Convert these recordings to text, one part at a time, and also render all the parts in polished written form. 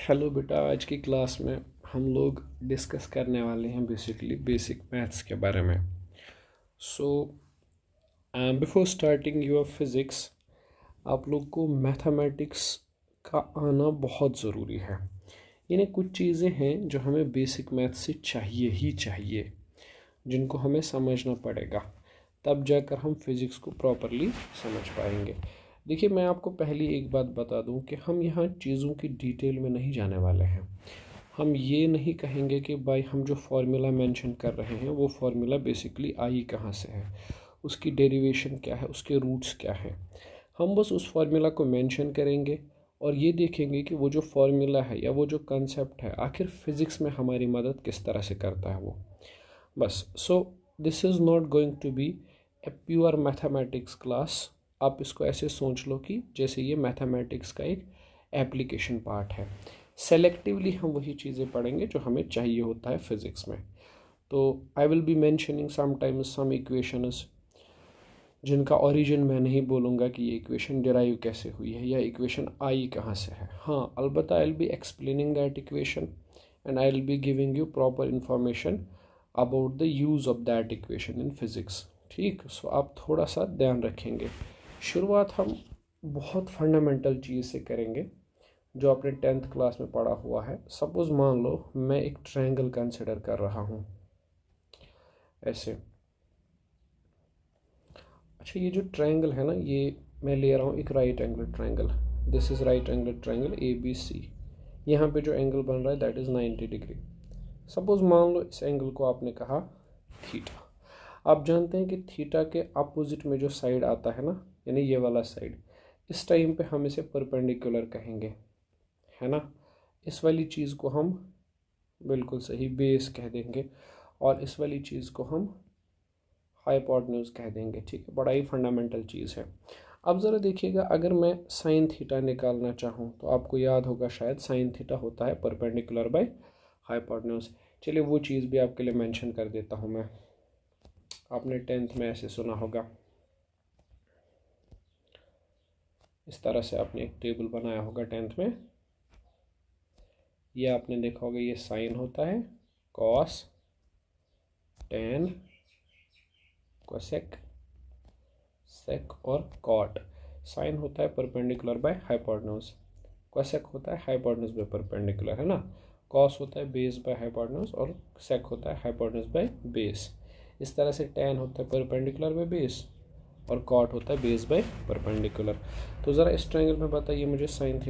Hello बेटा, आज की क्लास में हम लोग डिस्कस करने वाले हैं बेसिकली बेसिक मैथ्स के बारे में। So before starting your physics आप लोग को मैथमेटिक्स का आना बहुत ज़रूरी है। यानी कुछ चीज़ें हैं जो हमें बेसिक मैथ्स से चाहिए ही चाहिए, जिनको हमें समझना पड़ेगा, तब जाकर हम फिज़िक्स को प्रॉपरली समझ पाएंगे। देखिए, मैं आपको पहली एक बात बता दूं कि हम यहाँ चीज़ों की डिटेल में नहीं जाने वाले हैं। हम ये नहीं कहेंगे कि भाई हम जो फार्मूला मेंशन कर रहे हैं वो फार्मूला बेसिकली आई कहाँ से है, उसकी डेरिवेशन क्या है, उसके रूट्स क्या हैं। हम बस उस फार्मूला को मेंशन करेंगे और ये देखेंगे कि वो जो फार्मूला है या वो जो कंसेप्ट है आखिर फ़िज़िक्स में हमारी मदद किस तरह से करता है वो। बस। So this is not going to be a pure mathematics class. आप इसको ऐसे सोच लो कि जैसे ये मैथमेटिक्स का एक एप्लीकेशन पार्ट है। सेलेक्टिवली हम वही चीज़ें पढ़ेंगे जो हमें चाहिए होता है फिज़िक्स में। तो I will be mentioning sometimes some equations जिनका ओरिजिन मैं नहीं बोलूँगा कि ये इक्वेशन डिराइव कैसे हुई है या इक्वेशन आई कहाँ से है। हाँ, अलबत्ता आई will be explaining that equation and I will be giving you proper information about the use of that equation in physics. ठीक, सो आप थोड़ा सा ध्यान रखेंगे। शुरुआत हम बहुत फंडामेंटल चीज़ से करेंगे जो आपने 10th क्लास में पढ़ा हुआ है। सपोज़ मान लो मैं एक ट्रायंगल कंसिडर कर रहा हूँ ऐसे। अच्छा, ये जो ट्रायंगल है ना, ये मैं ले रहा हूँ एक right angle triangle. This is right angle triangle ABC। यहाँ पे जो एंगल बन रहा है दैट इज़ 90 डिग्री। सपोज़ मान लो इस एंगल को आपने कहा थीटा। आप जानते हैं कि थीटा के अपोजिट में जो साइड आता है ना, यानी ये वाला साइड, इस टाइम पे हम इसे परपेंडिकुलर कहेंगे, है ना। इस वाली चीज़ को हम बिल्कुल सही बेस कह देंगे और इस वाली चीज़ को हम हाइपोटेन्यूज कह देंगे। ठीक है, बड़ा ही फंडामेंटल चीज़ है। अब ज़रा देखिएगा, अगर मैं साइन थीटा निकालना चाहूँ तो आपको याद होगा शायद साइन थीटा होता है परपेंडिकुलर बाय हाइपोटेन्यूज। चलिए वो चीज़ भी आपके लिए मेंशन कर देता हूँ मैं। आपने 10th में ऐसे सुना होगा, इस तरह से आपने एक टेबल बनाया होगा 10th में। ये आपने देखा होगा, ये साइन होता है, कॉस, टेन, कोसेक, सेक और कॉट। साइन होता है परपेंडिकुलर बाय हाइपोटेन्यूज, कोसेक होता है हाइपोटेन्यूज बाय परपेंडिकुलर, है ना। कॉस होता है बेस बाय हाइपोटेन्यूज और सेक होता है हाइपोटेन्यूज बाय बेस। इस तरह से टेन होता है परपेंडिकुलर बाय बेस और कॉट होता है बेस बाय परपेंडिकुलर। तो ज़रा इस ट्रायंगल में बताइए मुझे sine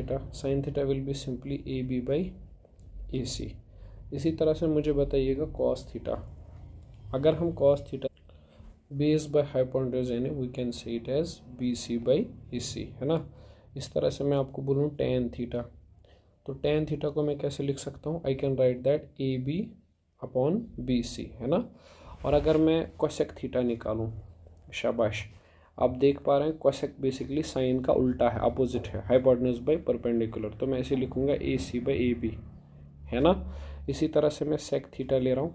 theta will be simply AB by AC। इसी तरह से मुझे बताइएगा कॉस थीटा। अगर हम cos theta base by hypotenuse यानी we can say it as BC by AC, है ना। इस तरह से मैं आपको बोलूँ टेन थीटा, तो टेन थीटा को मैं कैसे लिख सकता हूँ, I can write that AB upon BC, है ना। और अगर मैं कोसेक थीटा निकालूँ, शाबाश, आप देख पा रहे हैं कोसेक बेसिकली साइन का उल्टा है, अपोजिट है, हाइपोटेन्यूज बाय परपेंडिकुलर, तो मैं ऐसे लिखूँगा AC बाई AB, है ना। इसी तरह से मैं सेक थीटा ले रहा हूँ,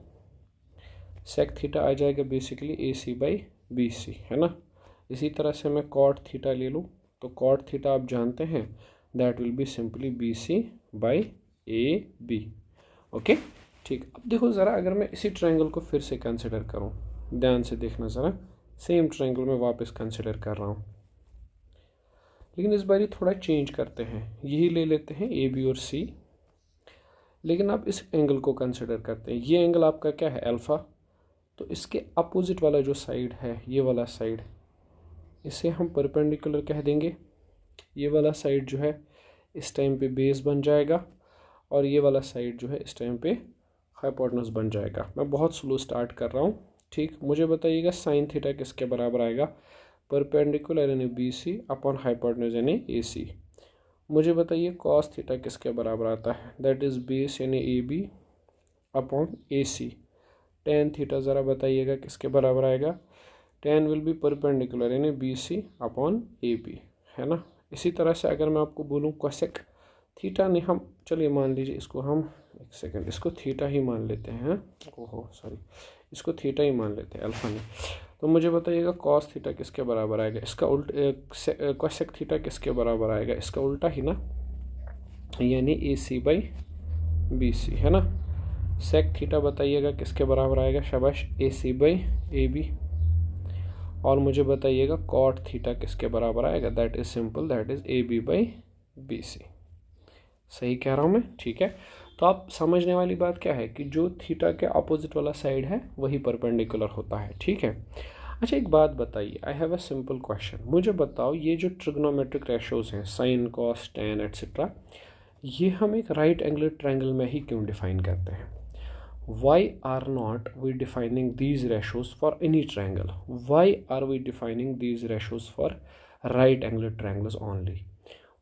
सेक थीटा आ जाएगा बेसिकली AC बाई BC, है ना। इसी तरह से मैं कॉट थीटा ले लूँ, तो कॉट थीटा आप जानते हैं that will be simply BC by AB। Okay, ठीक। अब देखो ज़रा, अगर मैं इसी ट्रायंगल को फिर से कंसिडर करूँ, ध्यान से देखना ज़रा, सेम ट्रायंगल में वापस कंसिडर कर रहा हूँ, लेकिन इस बार थोड़ा चेंज करते हैं, यही ले लेते हैं AB और C, लेकिन आप इस एंगल को कंसिडर करते हैं। ये एंगल आपका क्या है, अल्फ़ा। तो इसके अपोजिट वाला जो साइड है, ये वाला साइड, इसे हम परपेंडिकुलर कह देंगे। ये वाला साइड जो है इस टाइम पे बेस बन जाएगा और ये वाला साइड जो है इस टाइम पे हाइपोटेन्यूज बन जाएगा। मैं बहुत स्लो स्टार्ट कर रहा हूँ, ठीक। मुझे बताइएगा साइन थीटा किसके बराबर आएगा, परपेंडिकुलर यानी BC अपॉन हाइपोटेन्यूज यानी AC। मुझे बताइए कॉस थीटा किसके बराबर आता है, दैट इज़ बेस यानी AB upon AC। Ten theta ज़रा बताइएगा किसके बराबर आएगा, टेन विल बी परपेंडिकुलर यानी BC अपॉन AB, है ना। इसी तरह से अगर मैं आपको बोलूँ कोसेक थीटा, नहीं, हम चलिए मान लीजिए इसको, हम एक सेकंड, इसको थीटा ही मान लेते हैं, ओहो सॉरी, इसको थीटा ही मान लेते हैं, अल्फा नहीं। तो मुझे बताइएगा कॉस थीटा किसके बराबर आएगा, इसका उल्टा, कोसेक थीटा किसके बराबर आएगा, इसका उल्टा ही ना। यानी ए सी बाई बी सी, है ना। सेक थीटा बताइएगा किसके बराबर आएगा, शाबाश, ए सी बाई ए बी। और मुझे बताइएगा कॉट थीटा किसके बराबर आएगा, that is simple, that is A B by B C. सही कह रहा हूँ मैं, ठीक है। तो आप समझने वाली बात क्या है कि जो थीटा के अपोजिट वाला साइड है वही परपेंडिकुलर होता है, ठीक है। अच्छा एक बात बताइए, I have a simple question, मुझे बताओ ये जो ट्रिग्नोमेट्रिक रेशोज हैं साइन कॉस टेन एट्सेट्रा, ये हम एक राइट एंगल ट्रायंगल में ही क्यों डिफाइन करते हैं। Why are not we defining these ratios for any triangle? Why are we defining these ratios for right angle triangles only?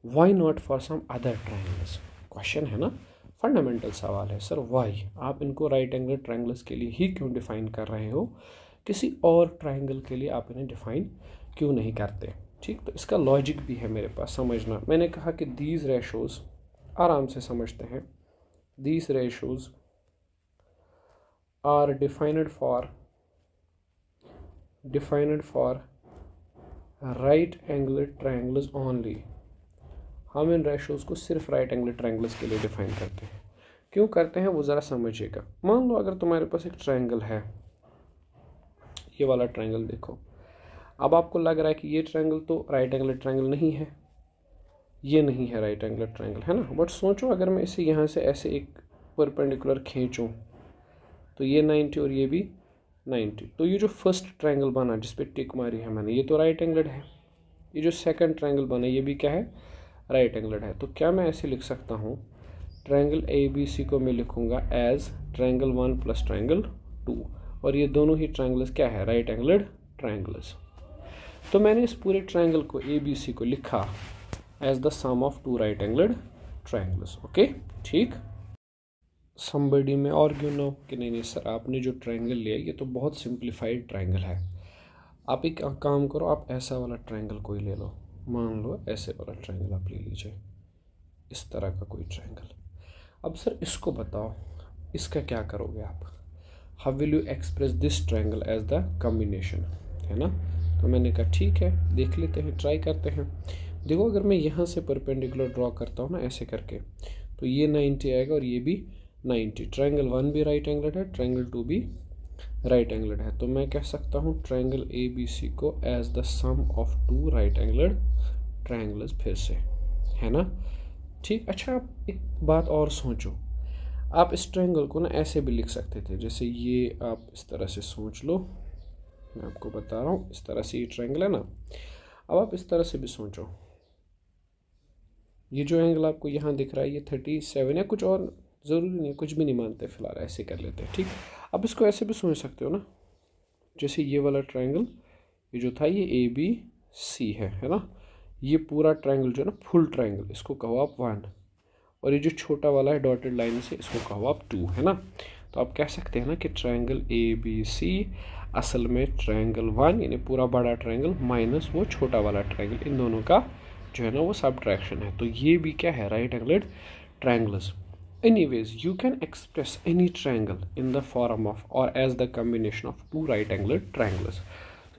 Why not for some other triangles? Question है ना, fundamental सवाल है sir, Y आप इनको right angle triangles के लिए ही क्यों define कर रहे हो, किसी और ट्रायंगल के लिए आप इन्हें डिफाइन क्यों नहीं करते। ठीक, तो इसका लॉजिक भी है मेरे पास, समझना। मैंने कहा कि दीज रेशोज, आराम से समझते हैं, these ratios are defined for right angle triangles only। हम इन रेशोज को सिर्फ राइट एंगल ट्रायंगल्स के लिए डिफाइन करते हैं। क्यों करते हैं वो ज़रा समझिएगा। मान लो अगर तुम्हारे पास एक ट्रायंगल है, ये वाला ट्रायंगल देखो, अब आपको लग रहा है कि ये ट्रायंगल तो राइट एंगल ट्रायंगल नहीं है, ये नहीं है राइट एंगल ट्रायंगल, है ना। बट सोचो अगर मैं इसे यहाँ से ऐसे एक परपेंडिकुलर खींचूँ तो ये 90 और ये भी 90, तो ये जो फर्स्ट ट्रायंगल बना जिस पे टिक मारी है मैंने, ये तो राइट एंगल्ड है। ये जो सेकंड ट्रायंगल बना ये भी क्या है, राइट एंगल्ड है। तो क्या मैं ऐसे लिख सकता हूँ, ट्रायंगल ए बी सी को मैं लिखूंगा एज ट्रायंगल 1 प्लस ट्रायंगल 2, और ये दोनों ही ट्रायंगल्स क्या है, राइट एंगल्ड ट्रायंगल्स। तो मैंने इस पूरे ट्रायंगल को ए बी सी को लिखा as the sum of two right angled triangles. Okay, ठीक। समबडी में आर्ग्यू ना हो कि नहीं सर आपने जो ट्रायंगल लिया ये तो बहुत सिंप्लीफाइड ट्रायंगल है। आप एक काम करो, आप ऐसा वाला ट्रायंगल कोई ले लो, मान लो ऐसे वाला ट्रायंगल आप ले लीजिए, इस तरह का कोई ट्रायंगल। अब सर इसको बताओ, इसका क्या करोगे आप, how will you express this triangle as the combination, है ना। तो मैंने कहा ठीक है, देख लेते हैं, ट्राई करते हैं। देखो अगर मैं यहाँ से परपेंडिकुलर ड्रॉ करता हूँ ना ऐसे करके, तो ये 90 आएगा और ये भी 90। ट्रायंगल 1 भी राइट एंगल्ड है, ट्रायंगल 2 भी राइट एंगल्ड है। तो मैं कह सकता हूँ ट्रायंगल ए बी सी को as the sum of two right angled triangles, फिर से, है ना। ठीक, अच्छा आप एक बात और सोचो, आप इस ट्रायंगल को ना ऐसे भी लिख सकते थे, जैसे ये आप इस तरह से सोच लो, मैं आपको बता रहा हूँ, इस तरह से ये ट्रायंगल है ना। अब आप इस तरह से भी सोचो, ये जो एंगल आपको यहाँ दिख रहा है ये 37 या कुछ और, ज़रूरी नहीं, कुछ भी नहीं मानते फिलहाल, ऐसे कर लेते हैं, ठीक। अब इसको ऐसे भी सोच सकते हो ना, जैसे ये वाला ट्रायंगल, ये जो था ये ए बी सी है ना। ये पूरा ट्रायंगल जो है ना, फुल ट्रायंगल, इसको कहो आप 1, और ये जो छोटा वाला है डॉटेड लाइन से, इसको कहो आप 2, है ना। तो आप कह सकते हैं ना कि ट्रायंगल ए बी सी असल में ट्रायंगल 1 यानी पूरा बड़ा ट्रायंगल माइनस वो छोटा वाला ट्रायंगल, इन दोनों का जो है ना वो सबट्रैक्शन है। तो ये भी क्या है, right angled triangles. Anyways, you can express any triangle in the form of or as the combination of two right angled triangles।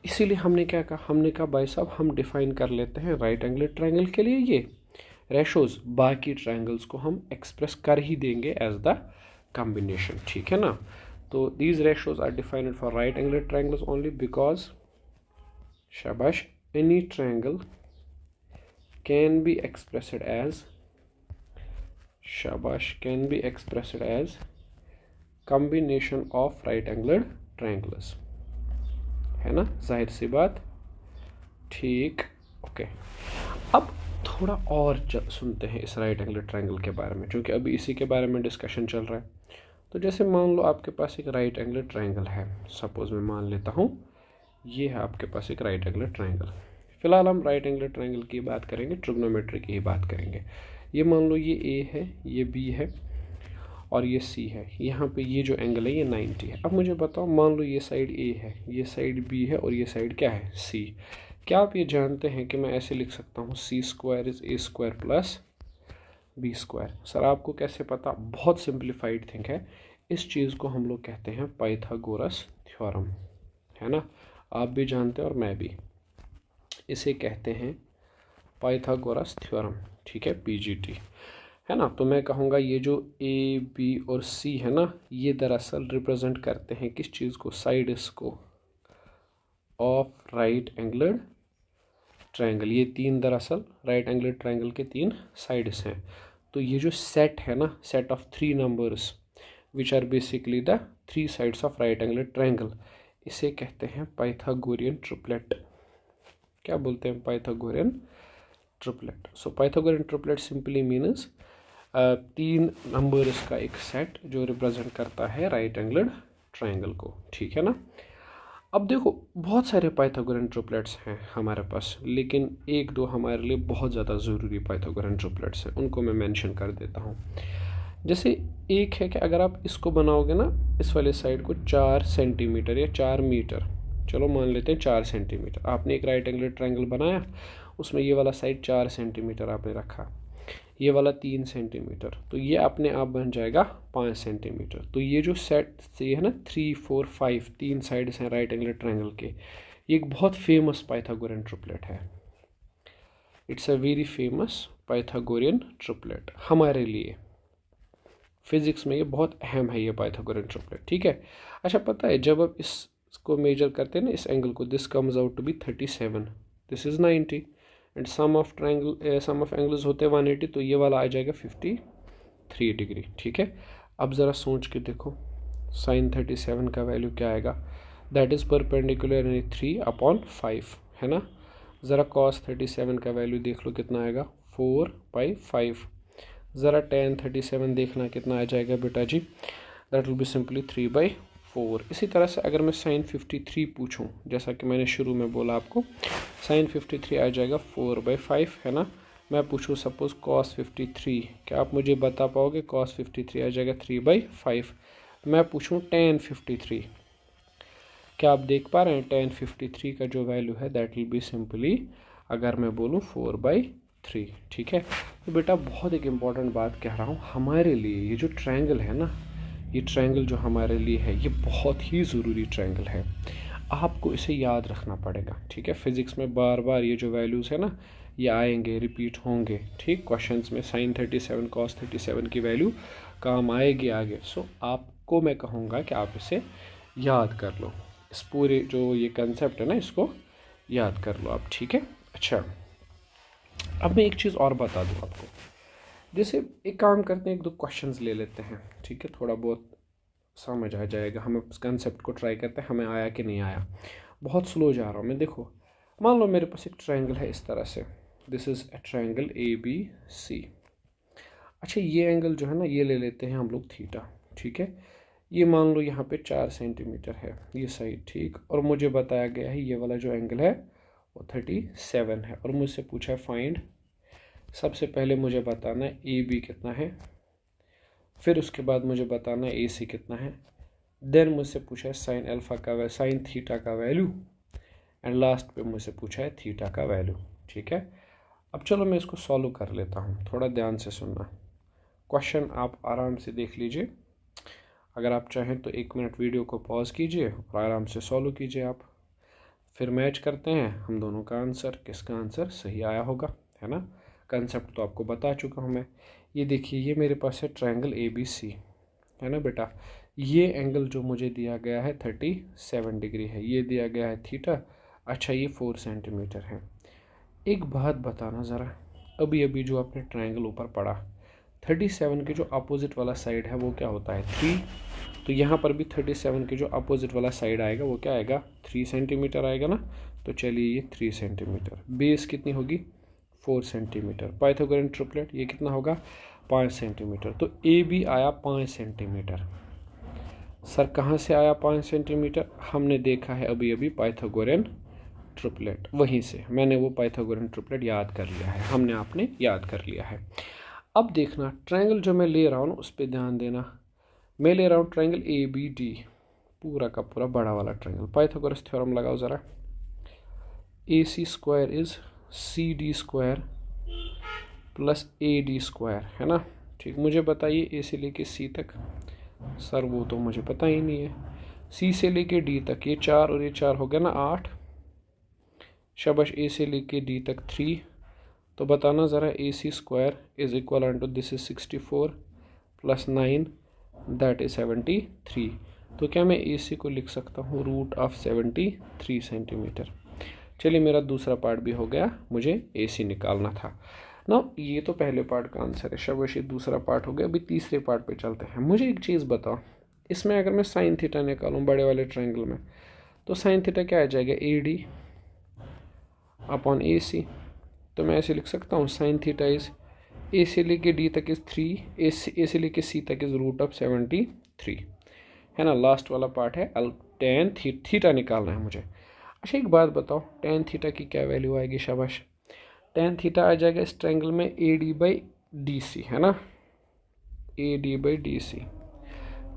इसीलिए हमने क्या कहा, हमने कहा भाई साहब हम डिफाइन कर लेते हैं राइट एंगल ट्रायंगल के लिए ये रेशोज, बाकी ट्रायंगल्स को हम एक्सप्रेस कर ही देंगे एज द कॉम्बिनेशन, ठीक है ना। तो these ratios are defined for right angle triangles only because, शाबाश, any triangle can be expressed as, शाबाश, can be expressed as combination of right angled triangles, है ना, जाहिर सी बात, ठीक। ओके, अब थोड़ा और सुनते हैं इस राइट एंगल ट्रायंगल के बारे में, क्योंकि अभी इसी के बारे में डिस्कशन चल रहा है। तो जैसे मान लो आपके पास एक राइट एंगल ट्रायंगल है, सपोज मैं मान लेता हूँ ये है आपके पास एक राइट एंगल ट्रायंगल। फिलहाल हम राइट एंगल ट्रायंगल की बात करेंगे, ट्रिग्नोमेट्री की बात करेंगे। ये मान लो ये ए है, ये बी है और ये सी है, यहाँ पे ये जो एंगल है ये 90 है। अब मुझे बताओ, मान लो ये साइड ए है, ये साइड बी है और ये साइड क्या है, सी। क्या आप ये जानते हैं कि मैं ऐसे लिख सकता हूँ C square is A square plus B square. Sir आपको कैसे पता, बहुत सिंप्लीफाइड थिंग है, इस चीज़ को हम लोग कहते हैं पाइथागोरस थ्योरम, है ना। आप भी जानते हैं और मैं भी, इसे कहते हैं पाइथागोरस थ्योरम, ठीक है, पीजीटी। है ना। तो मैं कहूँगा ये जो ए बी और सी है ना, ये दरअसल रिप्रेजेंट करते हैं किस चीज़ को, साइड्स को ऑफ राइट एंगल्ड ट्रायंगल। ये तीन दरअसल राइट एंगल्ड ट्रायंगल के तीन साइड्स हैं। तो ये जो सेट है ना, set of three numbers which are basically the three sides of right angled triangle, इसे कहते हैं पाइथागोरियन ट्रिपलेट। क्या बोलते हैं, Pythagorean triplet. So Pythagorean triplet simply means तीन नंबर्स का एक सेट जो रिप्रेजेंट करता है राइट एंगल्ड ट्रायंगल को, ठीक है ना। अब देखो बहुत सारे पाइथागोरियन ट्रिपलेट्स हैं हमारे पास, लेकिन एक दो हमारे लिए बहुत ज़्यादा ज़रूरी पाइथागोरियन ट्रिपलेट्स हैं, उनको मैं मेंशन कर देता हूँ। जैसे एक है कि अगर आप इसको बनाओगे ना, इस वाले साइड को 4 सेंटीमीटर या 4 मीटर, चलो मान लेते हैं 4 सेंटीमीटर, आपने एक राइट एंगल ट्रायंगल बनाया, उसमें ये वाला साइड 4 सेंटीमीटर आपने रखा, ये वाला 3 सेंटीमीटर, तो ये अपने आप बन जाएगा 5 सेंटीमीटर। तो ये जो सेट ये है ना 3 4 5 तीन साइड्स हैं राइट एंगल ट्रायंगल के, ये एक बहुत फेमस पाइथागोरियन ट्रिपलेट है। It's a very famous Pythagorean triplet हमारे लिए, फिजिक्स में ये बहुत अहम है ये पाइथागोरियन ट्रिपलेट, ठीक है। अच्छा पता है जब आप इसको मेजर करते हैं ना, इस एंगल को, this comes out to be 37, this is 90 and sum of angles होते हैं 180, तो ये वाला आ जाएगा 53 डिग्री, ठीक है। अब ज़रा सोच के देखो साइन 37 का वैल्यू क्या आएगा, दैट इज़ परपेंडिकुलर 3/5, है ना। ज़रा कॉस 37 का वैल्यू देख लो कितना आएगा, 4/5। ज़रा tan 37 देखना कितना आ जाएगा बेटा जी, दैट विल बी सिंपली 3/4। इसी तरह से अगर मैं साइन 53 पूछूं, जैसा कि मैंने शुरू में बोला आपको, साइन 53 आ जाएगा 4/5, है ना। मैं पूछूं सपोज cos 53, क्या आप मुझे बता पाओगे, cos 53 आ जाएगा 3/5। मैं पूछूं tan 53, क्या आप देख पा रहे हैं, tan 53 का जो वैल्यू है दैट विल बी सिंपली, अगर मैं बोलूँ 4/3, ठीक है। तो बेटा बहुत एक इम्पॉर्टेंट बात कह रहा हूँ हमारे लिए, ये जो ट्रायंगल है ना, ये ट्रायंगल जो हमारे लिए है ये बहुत ही ज़रूरी ट्रायंगल है, आपको इसे याद रखना पड़ेगा, ठीक है। फिजिक्स में बार बार ये जो वैल्यूज़ है ना, ये आएंगे, रिपीट होंगे, ठीक। क्वेश्चंस में साइन 37 कॉस 37 की वैल्यू काम आएगी आगे। सो आपको मैं कहूँगा कि आप इसे याद कर लो, इस पूरे जो ये कंसेप्ट है ना, इसको याद कर लो आप, ठीक है। अच्छा अब मैं एक चीज़ और बता दूँ आपको, जैसे एक काम करते हैं, एक दो क्वेश्चंस ले लेते हैं, ठीक है, थोड़ा बहुत समझ आ जाएगा, हम उस कंसेप्ट को ट्राई करते हैं, हमें आया कि नहीं आया। बहुत स्लो जा रहा हूँ मैं। देखो मान लो मेरे पास एक ट्रायंगल है इस तरह से, this is a triangle ABC। अच्छा ये एंगल जो है ना, ये ले लेते हैं हम लोग थीटा, ठीक है। ये मान लो यहाँ पे 4 सेंटीमीटर है ये साइड, ठीक। और मुझे बताया गया है ये वाला जो एंगल है वो 37 है, और मुझसे पूछा है फाइंड, सबसे पहले मुझे बताना है AB कितना है, फिर उसके बाद मुझे बताना है AC कितना है, देन मुझसे पूछा है साइन अल्फा का साइन थीटा का वैल्यू, एंड लास्ट पे मुझसे पूछा है थीटा का वैल्यू, ठीक है। अब चलो मैं इसको सॉल्व कर लेता हूँ, थोड़ा ध्यान से सुनना, क्वेश्चन आप आराम से देख लीजिए, अगर आप चाहें तो 1 मिनट वीडियो को पॉज कीजिए और आराम से सॉल्व कीजिए आप, फिर मैच करते हैं हम दोनों का आंसर, किसका आंसर सही आया होगा, है ना। कंसेप्ट तो आपको बता चुका हूँ मैं। ये देखिए ये मेरे पास है ट्रायंगल ABC, है ना बेटा। ये एंगल जो मुझे दिया गया है 37 डिग्री है, ये दिया गया है थीटा। अच्छा ये 4 सेंटीमीटर है। एक बात बताना ज़रा, अभी अभी जो आपने ट्रायंगल ऊपर पढ़ा, 37 के जो अपोजिट वाला साइड है वो क्या होता है, 3। तो यहाँ पर भी 37 के जो अपोजिट वाला साइड आएगा वो क्या आएगा, 3 सेंटीमीटर आएगा ना। तो चलिए ये 3 सेंटीमीटर, बेस कितनी होगी 4 सेंटीमीटर, पाइथागोरियन ट्रिपलेट ये कितना होगा 5 सेंटीमीटर। तो AB आया 5 सेंटीमीटर। सर कहाँ से आया 5 सेंटीमीटर, हमने देखा है अभी अभी पाइथागोरियन ट्रिपलेट, वहीं से मैंने वो पाइथागोरियन ट्रिपलेट याद कर लिया है, हमने आपने याद कर लिया है। अब देखना ट्रायंगल जो मैं ले रहा हूँ ना उस पर ध्यान देना, मैं ले रहा हूँ ट्रायंगल ABD, पूरा का पूरा बड़ा वाला ट्रायंगल। पाइथागोरस थ्योरम लगाओ ज़रा, AC² is CD² plus AD², है ना, ठीक। मुझे बताइए A से लेके C तक, सर वो तो मुझे पता ही नहीं है। C से लेके D तक ये 4 और ये 4 हो गया ना 8, शाबाश। A से लेके D तक 3 तो बताना ज़रा AC square is equal to this is 64 + 9 that is 73। तो क्या मैं AC को लिख सकता हूँ √73 सेंटीमीटर। चलिए मेरा दूसरा पार्ट भी हो गया, मुझे AC निकालना था ना। ये तो पहले पार्ट का आंसर है, शाबाश, दूसरा पार्ट हो गया। अभी तीसरे पार्ट पे चलते हैं। मुझे एक चीज़ बताओ, इसमें अगर मैं साइन थीटा निकालूं बड़े वाले ट्रायंगल में, तो साइन थीटा क्या आ जाएगा AD अपॉन AC। तो मैं ऐसे लिख सकता हूँ साइन थीटा इज A से लेके D तक इज 3, A से लेके C तक इज √73, है ना। लास्ट वाला पार्ट है टेन थीटा निकालना है मुझे। अच्छा एक बात बताओ, टेन थीटा की क्या वैल्यू आएगी? शाबाश, टेन थीटा आ जाएगा इस ट्रायंगल में AD/DC, है ना, AD/DC।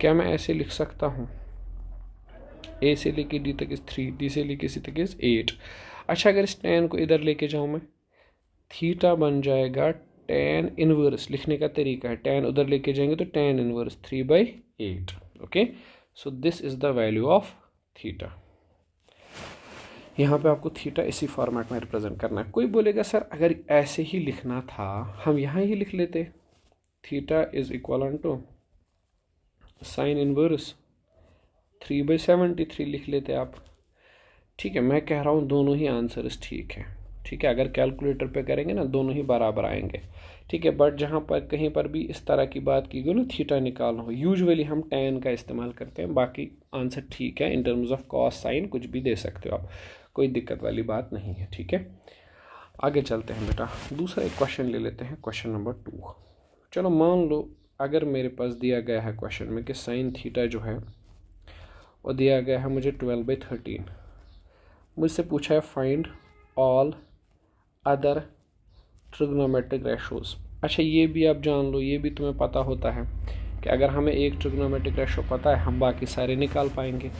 क्या मैं ऐसे लिख सकता हूँ A से लेके D तक इज 3, D से लेके C तक इज 8। अच्छा अगर इस टेन को इधर लेके जाऊँ मैं, थीटा बन जाएगा टेन इनवर्स। लिखने का तरीका है, टेन उधर लेके जाएंगे तो tan inverse 3/8। Okay, so this is the value of theta. यहाँ पे आपको थीटा इसी फॉर्मेट में रिप्रेजेंट करना है। कोई बोलेगा सर अगर ऐसे ही लिखना था हम यहाँ ही लिख लेते, theta is equal to sine inverse 3/73 लिख लेते आप। ठीक है, मैं कह रहा हूँ दोनों ही आंसर्स ठीक है। ठीक है, अगर कैलकुलेटर पे करेंगे ना दोनों ही बराबर आएंगे। ठीक है, बट जहाँ पर कहीं पर भी इस तरह की बात की गई ना थीटा निकालना हो, यूजुअली हम tan का इस्तेमाल करते हैं। बाकी आंसर ठीक है, in terms of cos sine कुछ भी दे सकते हो आप, कोई दिक्कत वाली बात नहीं है। ठीक है, आगे चलते हैं बेटा, दूसरा एक क्वेश्चन ले लेते हैं, क्वेश्चन नंबर 2। चलो मान लो अगर मेरे पास दिया गया है क्वेश्चन में कि साइन थीटा जो है वो दिया गया है मुझे 12/13। मुझसे पूछा है find all other trigonometric ratios. अच्छा ये भी आप जान लो, ये भी तुम्हें पता होता है कि अगर हमें एक ट्रिग्नोमेट्रिक रेशो पता है हम बाकी सारे निकाल पाएंगे।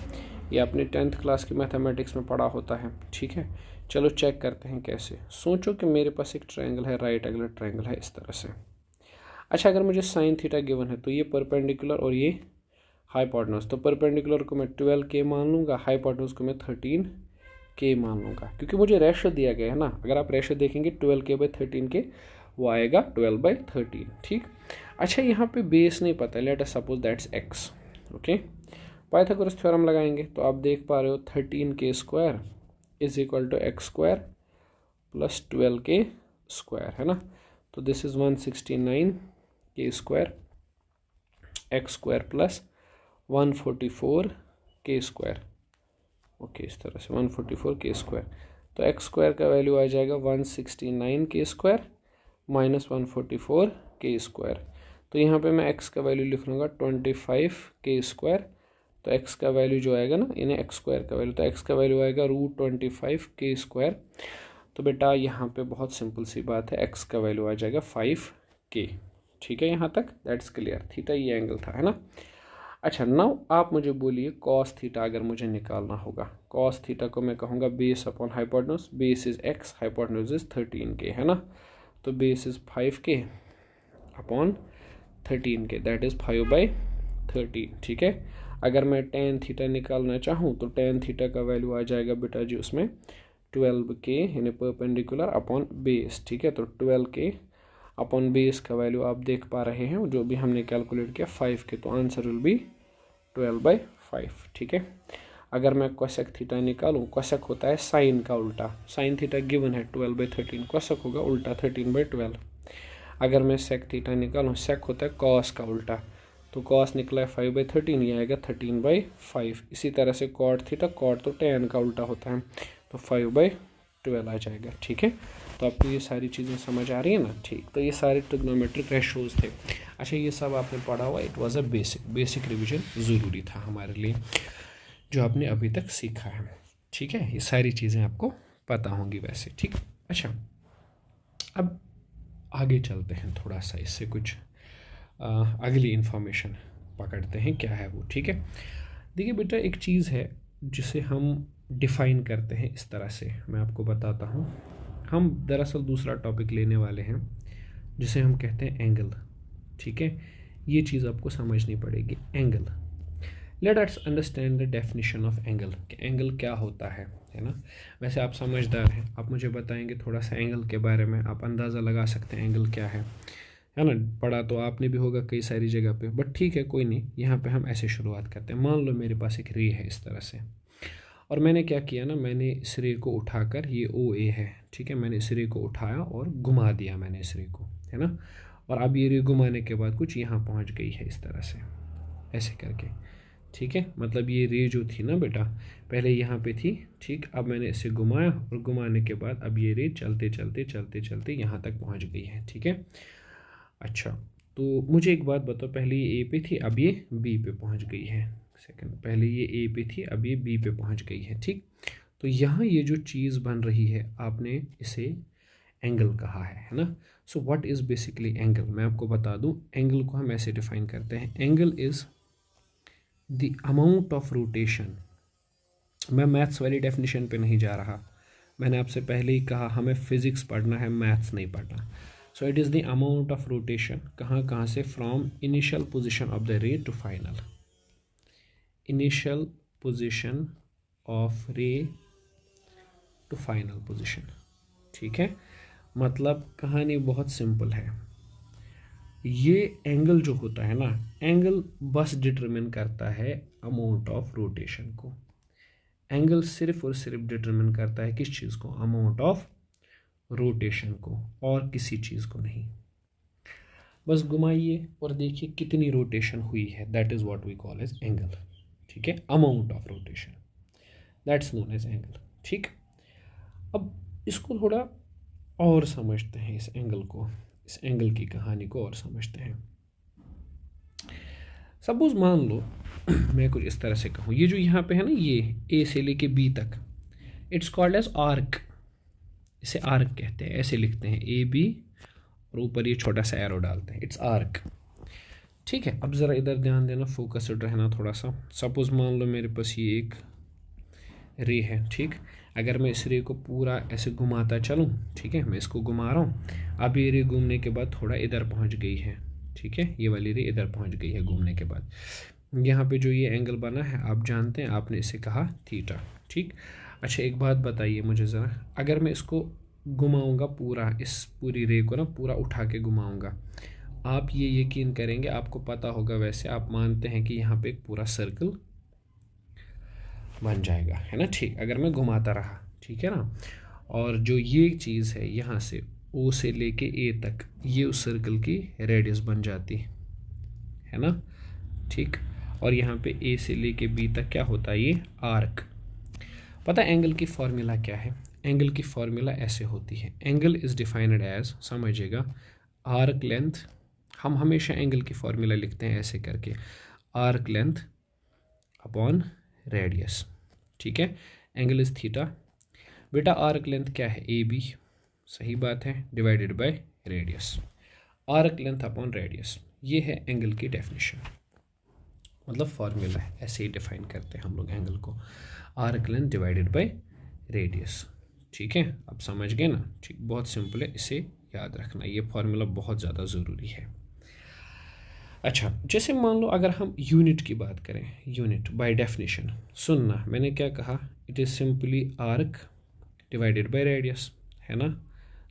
ये अपने 10th क्लास की मैथमेटिक्स में पढ़ा होता है। ठीक है, चलो चेक करते हैं कैसे। सोचो कि मेरे पास एक ट्रायंगल है, राइट एंगल ट्रायंगल है इस तरह से। अच्छा अगर मुझे साइन थीटा गिवन है तो ये परपेंडिकुलर और ये हाइपोटेन्यूज, तो परपेंडिकुलर को मैं 12K मान लूँगा, हाइपोटेन्यूज को मैं 13K मान लूँगा, क्योंकि मुझे रेशो दिया गया है ना। अगर आप रेशो देखेंगे 12K/13K वो आएगा 12/13। ठीक, अच्छा यहाँ पे बेस नहीं पता, let us suppose that's x। Okay, Pythagoras theorem लगाएंगे तो आप देख पा रहे हो 13K² is equal to x² + 12K², है ना। तो this is 169K² x² + 144K²। Okay, इस तरह से 144K²। तो x² का वैल्यू आ जाएगा 169K² - 144K²। तो यहाँ पे मैं x का वैल्यू लिख लूँगा 25K²। तो x का वैल्यू जो आएगा ना, यानी x² का वैल्यू, तो x का वैल्यू आएगा √25K²। तो बेटा यहाँ पे बहुत सिंपल सी बात है, x का वैल्यू आ जाएगा 5K। ठीक है, यहाँ तक दैट्स क्लियर। थीटा ये एंगल था, है ना। अच्छा नाउ आप मुझे बोलिए कॉस थीटा अगर मुझे निकालना होगा, कॉस थीटा को मैं कहूँगा base upon hypotenuse. Base is x, hypotenuse is 13K, है ना। तो base is 5K upon 13K, that is 5/13। ठीक है, अगर मैं tan थीटा निकालना चाहूँ तो tan थीटा का वैल्यू आ जाएगा बेटा जी उसमें 12K यानी परपेंडिकुलर अपॉन बेस। ठीक है, तो 12K अपॉन बेस का वैल्यू आप देख पा रहे हैं, जो भी हमने कैलकुलेट किया 5K, तो आंसर विल बी 12/5। ठीक है, अगर मैं कोसेक थीटा निकालूं, कोसेक होता है साइन का उल्टा, साइन थीटा गिवन है 12/13, कोसेक होगा उल्टा 13/12। अगर मैं सेक थीटा निकालूं, सेक होता है कॉस का उल्टा, तो कॉस निकला है 5/13, ये आएगा 13/5। इसी तरह से कॉट थीटा, कॉट तो tan का उल्टा होता है, तो 5/12 आ जाएगा। ठीक है, तो आपको ये सारी चीज़ें समझ आ रही है ना। ठीक, तो ये सारे ट्रिग्नोमेट्रिक रेशोज़ थे। अच्छा ये सब आपने पढ़ा हुआ, it was a basic revision ज़रूरी था हमारे लिए, जो आपने अभी तक सीखा है। ठीक है, ये सारी चीज़ें आपको पता होंगी वैसे। ठीक, अच्छा अब आगे चलते हैं, थोड़ा सा इससे कुछ अगली इन्फॉर्मेशन पकड़ते हैं क्या है वो। ठीक है, देखिए बेटा एक चीज़ है जिसे हम डिफ़ाइन करते हैं इस तरह से, मैं आपको बताता हूँ। हम दरअसल दूसरा टॉपिक लेने वाले हैं जिसे हम कहते हैं एंगल। ठीक है, ये चीज़ आपको समझनी पड़ेगी। Angle, let us understand the definition of angle कि एंगल क्या होता है ना। वैसे आप समझदार हैं, आप मुझे बताएंगे थोड़ा सा एंगल के बारे में, आप अंदाज़ा लगा सकते हैं एंगल क्या है ना। पढ़ा तो आपने भी होगा कई सारी जगह पे, बट ठीक है कोई नहीं। यहाँ पे हम ऐसे शुरुआत करते हैं। मान लो मेरे पास एक रे है इस तरह से, और मैंने क्या किया ना, मैंने इस रे को उठाकर, ये ओ ए है ठीक है, मैंने इस रे को उठाया और घुमा दिया मैंने इस रे को, है ना। और अब ये रे घुमाने के बाद कुछ यहाँ पहुँच गई है इस तरह से, ऐसे करके, ठीक है। मतलब ये रे जो थी ना बेटा, पहले यहाँ पे थी, ठीक। अब मैंने इसे घुमाया और घुमाने के बाद अब ये रे चलते चलते चलते चलते यहाँ तक पहुँच गई है, ठीक है। अच्छा, तो मुझे एक बात बताओ, पहले ये ए पे थी, अब ये बी पे पहुँच गई है। सेकंड, पहले ये ए पे थी, अब ये बी पे पहुँच गई है, ठीक। तो यहाँ ये जो चीज़ बन रही है, आपने इसे एंगल कहा है ना। So what is basically angle, मैं आपको बता दूँ। एंगल को हम ऐसे डिफाइन करते हैं, angle is the amount of rotation. मैं मैथ्स वाली डेफिनेशन पे नहीं जा रहा, मैंने आपसे पहले ही कहा हमें फिज़िक्स पढ़ना है, मैथ्स नहीं पढ़ना। So it is the amount of rotation, कहाँ से, from initial position of the ray to final, initial position of ray to final position, ठीक है। मतलब कहानी बहुत सिंपल है। ये एंगल जो होता है ना, एंगल बस डिटरमिन करता है अमाउंट ऑफ रोटेशन को। एंगल सिर्फ और सिर्फ डिटरमिन करता है किस चीज़ को, अमाउंट ऑफ रोटेशन को, और किसी चीज़ को नहीं। बस घुमाइए और देखिए कितनी रोटेशन हुई है, that is what we call as angle, ठीक है। Amount of rotation, that's known as angle, ठीक। अब इसको थोड़ा और समझते हैं, इस एंगल को, इस एंगल की कहानी को और समझते हैं। सपोज मान लो मैं कुछ इस तरह से कहूँ, ये जो यहाँ पे है ना, ये ए से लेके बी तक, इट्स कॉल्ड एज आर्क, इसे आर्क कहते हैं, ऐसे लिखते हैं ए बी और ऊपर ये छोटा सा एरो डालते हैं, इट्स आर्क, ठीक है। अब ज़रा इधर ध्यान देना, फोकस्ड रहना थोड़ा सा। सपोज मान लो मेरे पास ये एक रे है, ठीक। अगर मैं इस रे को पूरा ऐसे घुमाता चलूँ, ठीक है, मैं इसको घुमा रहा हूँ, अब ये रे घूमने के बाद थोड़ा इधर पहुँच गई है, ठीक है, ये वाली रे इधर पहुँच गई है घूमने के बाद। यहाँ पे जो ये एंगल बना है आप जानते हैं, आपने इसे कहा थीटा, ठीक। अच्छा एक बात बताइए मुझे ज़रा, अगर मैं इसको घुमाऊँगा पूरा, इस पूरी रे को ना पूरा उठा के घुमाऊँगा, आप ये यकीन करेंगे, आपको पता होगा, वैसे आप मानते हैं कि यहाँ पे एक पूरा सर्कल बन जाएगा, है ना, ठीक। अगर मैं घुमाता रहा, ठीक है ना, और जो ये चीज़ है यहाँ से ओ से लेके ए तक, ये उस सर्कल की रेडियस बन जाती है ना, ठीक। और यहाँ पे ए से लेके बी तक क्या होता है, ये आर्क। पता है एंगल की फॉर्मूला क्या है, एंगल की फॉर्मूला ऐसे होती है, एंगल इज़ डिफाइंड एज, समझिएगा, आर्क लेंथ। हम हमेशा एंगल की फॉर्मूला लिखते हैं ऐसे करके, आर्क लेंथ अपॉन रेडियस, ठीक है। Angle is theta. बेटा आर्क लेंथ क्या है, ए बी, सही बात है, divided by radius, arc length upon radius, ये है एंगल की डेफिनेशन, मतलब फॉर्मूला है, ऐसे ही डिफाइन करते हैं हम लोग एंगल को, arc length divided by radius, ठीक है। अब समझ गए ना, ठीक, बहुत सिंपल है, इसे याद रखना, ये फॉर्मूला बहुत ज़्यादा ज़रूरी है। अच्छा, जैसे मान लो अगर हम यूनिट की बात करें, यूनिट बाय डेफिनेशन, सुनना मैंने क्या कहा, it is simply arc divided by radius, है ना।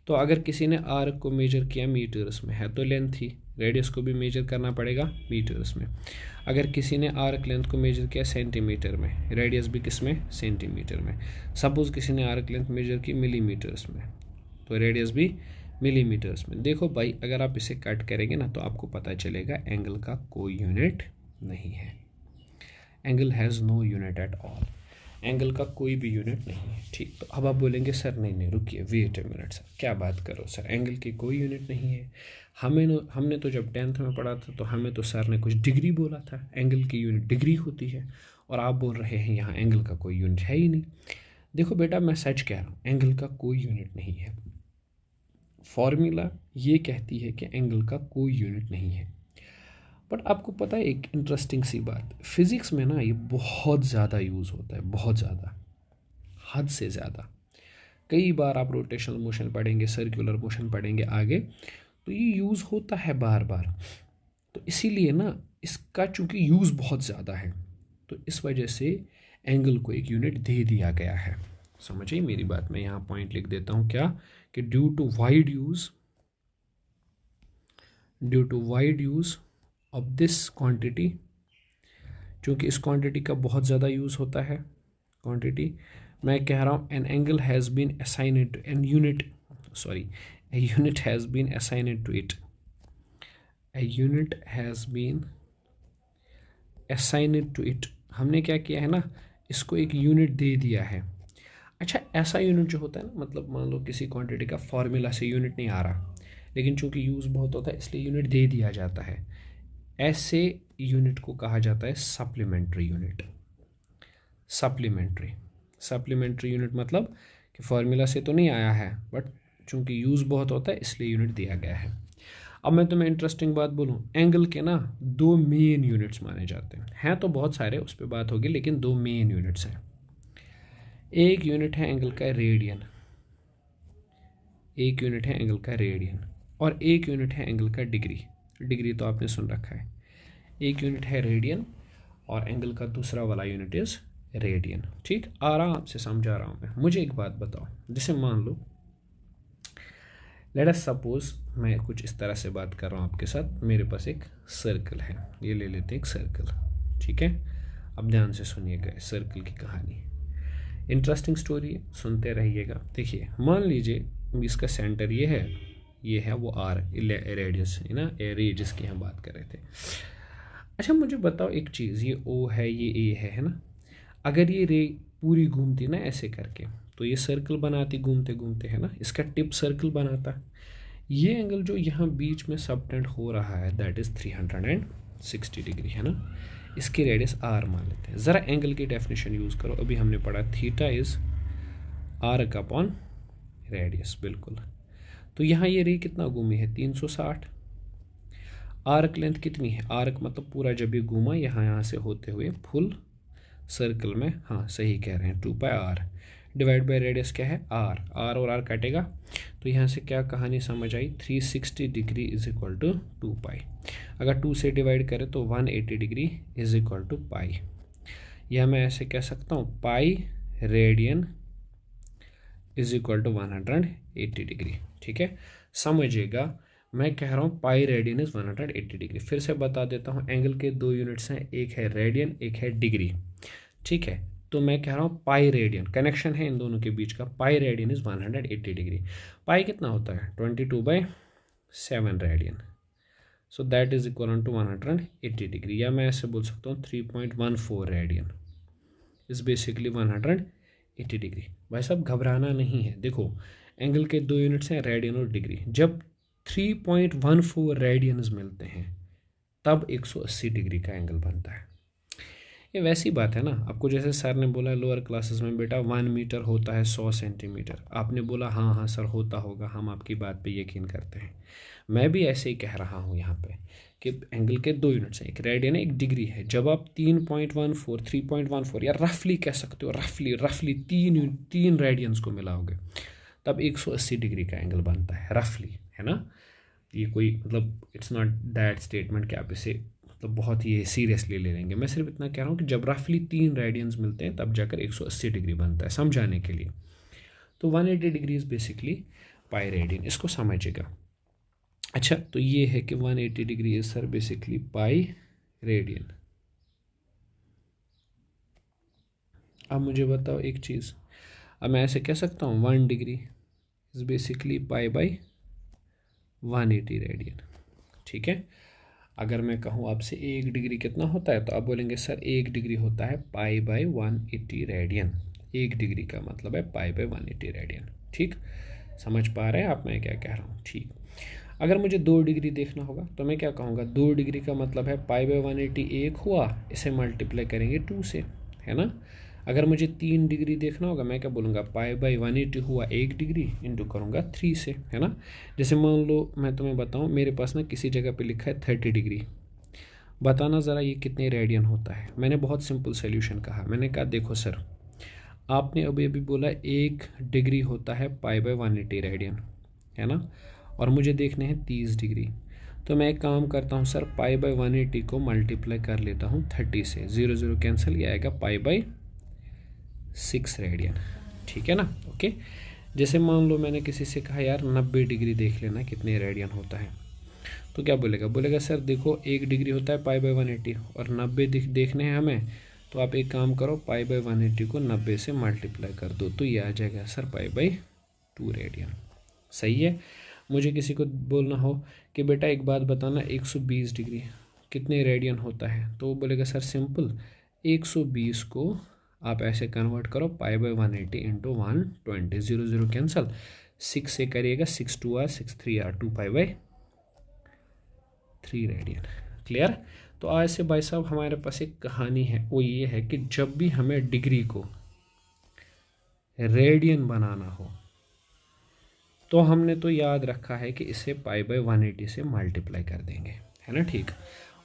तो अगर किसी ने आर्क को मेजर किया मीटर्स में, है तो लेंथ ही, रेडियस को भी मेजर करना पड़ेगा मीटर्स में। अगर किसी ने आर्क लेंथ को मेजर किया सेंटीमीटर में, रेडियस भी किस में, सेंटीमीटर में। सपोज किसी ने आर्क लेंथ मेजर की मिलीमीटर्स में, तो रेडियस भी मिलीमीटर्स में। देखो भाई, अगर आप इसे कट करेंगे ना तो आपको पता चलेगा एंगल का कोई यूनिट नहीं है, angle has no unit at all, angle का कोई भी यूनिट नहीं है, ठीक। तो अब आप बोलेंगे सर नहीं रुकिए, वेट ए मिनट सर, क्या बात करो सर, एंगल की कोई यूनिट नहीं है। हमने तो जब 10th में पढ़ा था तो हमें तो सर ने कुछ डिग्री बोला था, एंगल की यूनिट डिग्री होती है, और आप बोल रहे हैं यहाँ एंगल का कोई यूनिट है ही नहीं। देखो बेटा मैं सच कह रहा हूँ, एंगल का कोई यूनिट नहीं है, फॉर्मूला ये कहती है कि एंगल का कोई यूनिट नहीं है। बट आपको पता है एक इंटरेस्टिंग सी बात, फिज़िक्स में ना ये बहुत ज़्यादा यूज़ होता है, बहुत ज़्यादा, हद से ज़्यादा। कई बार आप रोटेशनल मोशन पढ़ेंगे, सर्कुलर मोशन पढ़ेंगे आगे, तो ये यूज़ होता है बार बार। तो इसीलिए ना इसका चूँकि यूज़ बहुत ज़्यादा है, तो इस वजह से एंगल को एक यूनिट दे दिया गया है। समझिए मेरी बात, मैं यहाँ पॉइंट लिख देता हूँ क्या, कि due to wide use of this quantity, चूँकि इस क्वांटिटी का बहुत ज़्यादा यूज़ होता है, क्वांटिटी मैं कह रहा हूँ, an unit has been assigned to it, हमने क्या किया है ना, इसको एक यूनिट दे दिया है। अच्छा, ऐसा यूनिट जो होता है ना, मतलब मान लो किसी क्वांटिटी का फॉर्मूला से यूनिट नहीं आ रहा, लेकिन चूंकि यूज़ बहुत होता है इसलिए यूनिट दे दिया जाता है, ऐसे यूनिट को कहा जाता है सप्लीमेंट्री यूनिट। सप्लीमेंट्री यूनिट मतलब कि फॉर्मूला से तो नहीं आया है, बट चूंकि यूज़ बहुत होता है इसलिए यूनिट दिया गया है। अब मैं तुम्हें इंटरेस्टिंग बात बोलूँ, एंगल के ना 2 मेन यूनिट्स माने जाते हैं तो बहुत सारे, उस पर बात होगी, लेकिन 2 मेन यूनिट्स हैं। एक यूनिट है एंगल का रेडियन, और एक यूनिट है एंगल का डिग्री तो आपने सुन रखा है। एक यूनिट है रेडियन और एंगल का दूसरा वाला यूनिट इज़ रेडियन। ठीक, आराम से समझा रहा हूँ मैं। मुझे एक बात बताओ, जैसे मान लो लेट अस सपोज मैं कुछ इस तरह से बात कर रहा हूँ आपके साथ, मेरे पास एक सर्कल है, ये ले लेते हैं एक सर्कल, ठीक है। अब ध्यान से सुनिएगा इस सर्कल की कहानी, इंटरेस्टिंग स्टोरी है, सुनते रहिएगा। देखिए, मान लीजिए इसका सेंटर ये है वो आर रेडियस है ना, रेडियस की हम बात कर रहे थे। अच्छा मुझे बताओ एक चीज़, ये ओ है, ये ए है ना, अगर ये रे पूरी घूमती ना ऐसे करके, तो ये सर्कल बनाती घूमते घूमते, है ना, इसका टिप सर्कल बनाता। ये एंगल जो यहाँ बीच में सबटेंड हो रहा है दैट इज़ 360 डिग्री, है ना, इसकी रेडियस आर मान लेते हैं। ज़रा एंगल की डेफिनेशन यूज़ करो, अभी हमने पढ़ा theta is arc upon radius, बिल्कुल। तो यहाँ ये रे कितना घूमी है, 360। आर्क लेंथ कितनी है, आर्क मतलब पूरा जब ये घूमा यहाँ से होते हुए फुल सर्कल में, हाँ सही कह रहे हैं, 2πr डिवाइड बाई रेडियस क्या है, आर और आर काटेगा, तो यहाँ से क्या कहानी समझ आई, 360 डिग्री इज इक्वल टू 2π। अगर 2 से डिवाइड करें तो 180 degree is equal to pi, या मैं ऐसे कह सकता हूँ pi radian is equal to 180 degree. ठीक है, समझिएगा, मैं कह रहा हूँ पाई रेडियन इज 180 डिग्री। फिर से बता देता हूँ, एंगल के 2 यूनिट्स हैं, एक है रेडियन एक है डिग्री। ठीक है, तो मैं कह रहा हूँ पाई रेडियन, कनेक्शन है इन दोनों के बीच का, pi radian is 180 degree. Pi कितना होता है, 22/7 radian, so that is equal to 180 degree, या मैं ऐसे बोल सकता हूँ 3.14 रेडियन इज बेसिकली 180 डिग्री। भाई साहब घबराना नहीं है, देखो एंगल के 2 यूनिट्स हैं रेडियन और डिग्री, जब 3.14 रेडियंस मिलते हैं तब 180 डिग्री का एंगल बनता है। ये वैसी बात है ना, आपको जैसे सर ने बोला लोअर क्लासेस में बेटा 1 मीटर होता है 100 सेंटीमीटर, आपने बोला हाँ हाँ सर होता होगा, हम आपकी बात पे यकीन करते हैं। मैं भी ऐसे ही कह रहा हूँ यहाँ पे कि एंगल के 2 यूनिट्स हैं, एक रेडियन है एक डिग्री है। जब आप 3.14 या रफली कह सकते हो, रफली तीन रेडियंस को मिलाओगे तब 180 डिग्री का एंगल बनता है, रफली, है ना। ये कोई मतलब इट्स नॉट दैट स्टेटमेंट कि आप इसे मतलब बहुत ही सीरियसली ले लेंगे, मैं सिर्फ इतना कह रहा हूँ कि जब रफली 3 रेडियंस मिलते हैं तब जाकर 180 डिग्री बनता है, समझाने के लिए। तो 180 degree is basically pi radian, इसको समझिएगा। अच्छा, तो ये है कि 180 degree is sir basically pi radian. अब मुझे बताओ एक चीज़, अब मैं ऐसे कह सकता हूँ 1 degree is basically pi by 180 radian. ठीक है, अगर मैं कहूँ आपसे 1 डिग्री कितना होता है, तो आप बोलेंगे सर 1 डिग्री होता है पाई बाई 180 रेडियन। 1 डिग्री का मतलब है पाई बाई 180 रेडियन। ठीक, समझ पा रहे हैं आप मैं क्या कह रहा हूँ। ठीक, अगर मुझे 2 डिग्री देखना होगा तो मैं क्या कहूँगा, 2 डिग्री का मतलब है पाई बाई 180 एक हुआ, इसे मल्टीप्लाई करेंगे 2 से, है ना। अगर मुझे 3 डिग्री देखना होगा मैं क्या बोलूँगा, पाई बाई 180 हुआ 1 डिग्री इंटू करूँगा 3 से, है ना। जैसे मान लो मैं तुम्हें बताऊँ, मेरे पास ना किसी जगह पे लिखा है 30 डिग्री, बताना ज़रा ये कितने रेडियन होता है। मैंने बहुत सिंपल सोल्यूशन कहा, मैंने कहा देखो सर आपने अभी अभी बोला 1 डिग्री होता है पाई बाई 180 रेडियन, है ना, और मुझे देखने हैं 30 डिग्री, तो मैं एक काम करता हूँ सर, पाई बाई 180 को मल्टीप्लाई कर लेता हूँ 30 से, 0 0 कैंसिल, ये आएगा पाई बाई 6 रेडियन, ठीक है ना। ओके, जैसे मान लो मैंने किसी से कहा यार 90 डिग्री देख लेना कितने रेडियन होता है, तो क्या बोलेगा, बोलेगा सर देखो 1 डिग्री होता है पाई बाई 180 और 90 देखने हैं हमें, तो आप एक काम करो, पाई बाई 180 को 90 से मल्टीप्लाई कर दो, तो ये आ जाएगा सर पाई बाई 2 रेडियन। सही है। मुझे किसी को बोलना हो कि बेटा एक बात बताना, 120 डिग्री कितने रेडियन होता है, तो वो बोलेगा सर सिंपल, 120 को आप ऐसे कन्वर्ट करो पाई बाई 180 इंटू 120, 0 0 कैंसल, 6 से करिएगा, 6 2 or 6 3 or 2 pi by 3 radian. Clear. तो आज से भाई साहब हमारे पास एक कहानी है, वो ये है कि जब भी हमें डिग्री को रेडियन बनाना हो तो हमने तो याद रखा है कि इसे पाई बाई 180 से मल्टीप्लाई कर देंगे, है ना, ठीक।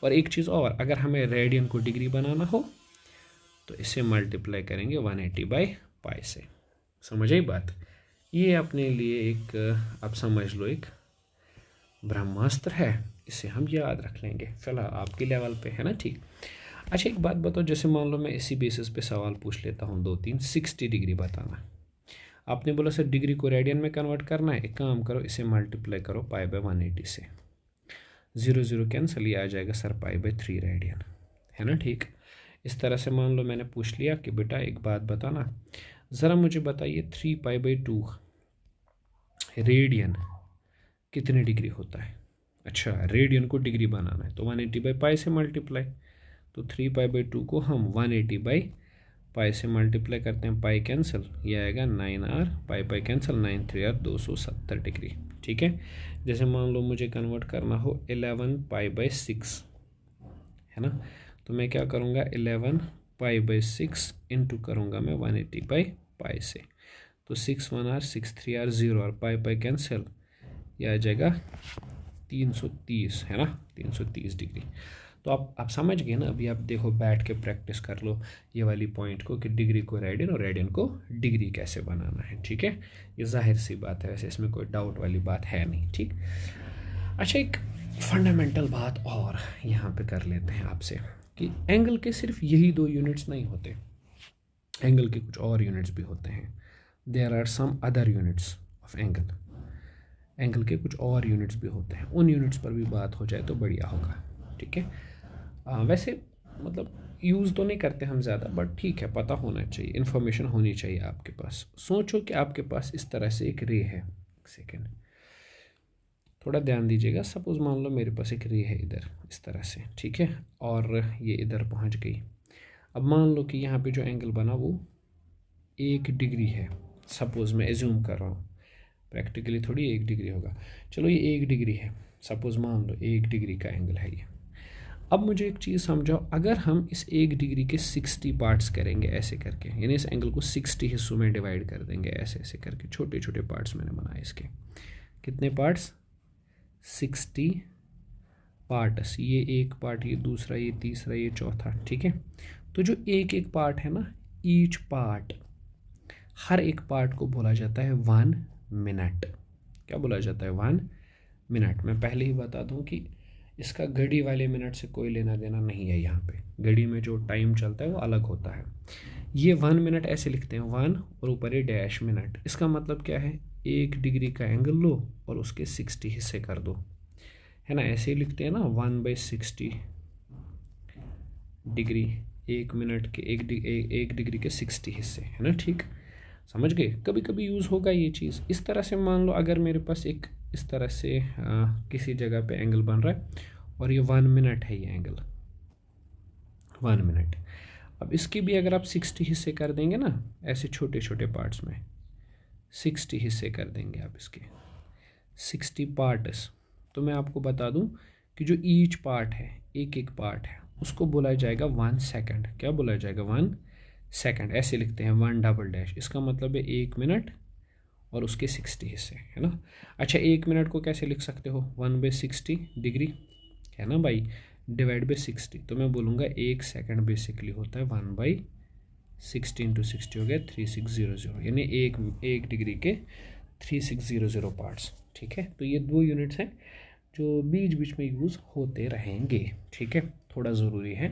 और एक चीज़ और, अगर हमें रेडियन को डिग्री बनाना हो तो इसे मल्टीप्लाई करेंगे 180 बाई पाई से। समझ आई बात। ये अपने लिए एक, आप समझ लो, एक ब्रह्मास्त्र है, इसे हम याद रख लेंगे फिलहाल आपके लेवल पे, है ना, ठीक। अच्छा एक बात बताओ, जैसे मान लो मैं इसी बेसिस पे सवाल पूछ लेता हूँ 2 3, 60 डिग्री बताना, आपने बोला सर डिग्री को रेडियन में कन्वर्ट करना है, एक काम करो इसे मल्टीप्लाई करो पाई बाई 180 से, 0 0 कैंसिल, ये आ जाएगा सर पाई बाई 3 रेडियन, है ना, ठीक। इस तरह से मान लो मैंने पूछ लिया कि बेटा एक बात बताना, ज़रा मुझे बताइए 3 पाई बाई 2 रेडियन कितने डिग्री होता है। अच्छा, रेडियन को डिग्री बनाना है तो 180 बाई पाई से मल्टीप्लाई, तो 3 पाई बाई 2 को हम 180 बाई पाई से मल्टीप्लाई करते हैं, पाई कैंसिल, ये आएगा 9r, पाई पाई कैंसिल, 9 3r 270 डिग्री, ठीक है। जैसे मान लो मुझे कन्वर्ट करना हो 11 पाई बाई 6, है ना, तो मैं क्या करूँगा, 11 पाई बाई 6 इंटू करूँगा मैं 180 बाई पाई से, तो 6 1r 6 3r 0 और पाई पाई कैंसिल, यह आ जाएगा 330, है ना, 330 डिग्री। तो आप समझ गए ना। अभी आप देखो, बैठ के प्रैक्टिस कर लो ये वाली पॉइंट को कि डिग्री को रेडियन और रेडियन को डिग्री कैसे बनाना है, ठीक है। ये जाहिर सी बात है, वैसे इसमें कोई डाउट वाली बात है नहीं, ठीक। अच्छा एक फंडामेंटल बात और यहाँ पे कर लेते हैं आपसे कि एंगल के सिर्फ यही 2 यूनिट्स नहीं होते, एंगल के कुछ और यूनिट्स भी होते हैं। There are some other units of angle, angle के कुछ और यूनिट्स भी होते हैं, उन यूनिट्स पर भी बात हो जाए तो बढ़िया होगा, ठीक है। वैसे मतलब यूज़ तो नहीं करते हम ज़्यादा, बट ठीक है, पता होना चाहिए, इन्फॉर्मेशन होनी चाहिए आपके पास। सोचो कि आपके पास इस तरह से एक रे है, एक सेकेंड थोड़ा ध्यान दीजिएगा, सपोज़ मान लो मेरे पास एक रे है इधर इस तरह से, ठीक है, और ये इधर पहुंच गई। अब मान लो कि यहाँ पे जो एंगल बना वो 1 डिग्री है, सपोज़ मैं एज्यूम कर रहा हूँ, प्रैक्टिकली थोड़ी 1 डिग्री होगा, चलो ये 1 डिग्री है, सपोज़ मान लो 1 डिग्री का एंगल है ये। अब मुझे एक चीज़ समझाओ, अगर हम इस 1 डिग्री के 60 पार्ट्स करेंगे ऐसे करके, यानी इस एंगल को 60 हिस्सों में डिवाइड कर देंगे ऐसे ऐसे करके, छोटे छोटे पार्ट्स मैंने बनाए इसके, कितने पार्ट्स, 60 पार्ट्स, ये एक पार्ट, ये दूसरा, ये तीसरा, ये चौथा, ठीक है। तो जो एक एक पार्ट है ना, ईच पार्ट, हर एक पार्ट को बोला जाता है 1 मिनट। क्या बोला जाता है, 1 मिनट। मैं पहले ही बता दूं कि इसका घड़ी वाले मिनट से कोई लेना देना नहीं है, यहाँ पे घड़ी में जो टाइम चलता है वो अलग होता है। ये 1 मिनट ऐसे लिखते हैं, 1 और ऊपर ये डैश मिनट, इसका मतलब क्या है, 1 डिग्री का एंगल लो और उसके 60 हिस्से कर दो, है ना, ऐसे ही लिखते हैं ना, 1/60 डिग्री, 1 मिनट के 1 डिग्री के 60 हिस्से, है ना, ठीक। समझ गए, कभी कभी यूज़ होगा ये चीज़। इस तरह से मान लो अगर मेरे पास एक इस तरह से किसी जगह पे एंगल बन रहा है और ये 1 मिनट है, ये एंगल 1 मिनट। अब इसकी भी अगर आप 60 हिस्से कर देंगे ना, ऐसे छोटे छोटे पार्ट्स में 60 हिस्से कर देंगे आप इसके, 60 पार्ट्स, तो मैं आपको बता दूं कि जो ईच पार्ट है, एक एक पार्ट है, उसको बोला जाएगा 1 सेकंड। क्या बोला जाएगा, 1 सेकंड। ऐसे लिखते हैं 1 डबल डैश, इसका मतलब है 1 मिनट और उसके 60 हिस्से, है ना। अच्छा 1 मिनट को कैसे लिख सकते हो, 1/60 डिग्री, है ना भाई, डिवाइड बाई 60, तो मैं बोलूँगा 1 सेकंड बेसिकली होता है 1/60 इंटू 60 हो गया 3600, यानी एक डिग्री के 3600 पार्ट्स, ठीक है। तो ये 2 यूनिट्स हैं जो बीच बीच में यूज़ होते रहेंगे, ठीक है। थोड़ा ज़रूरी है,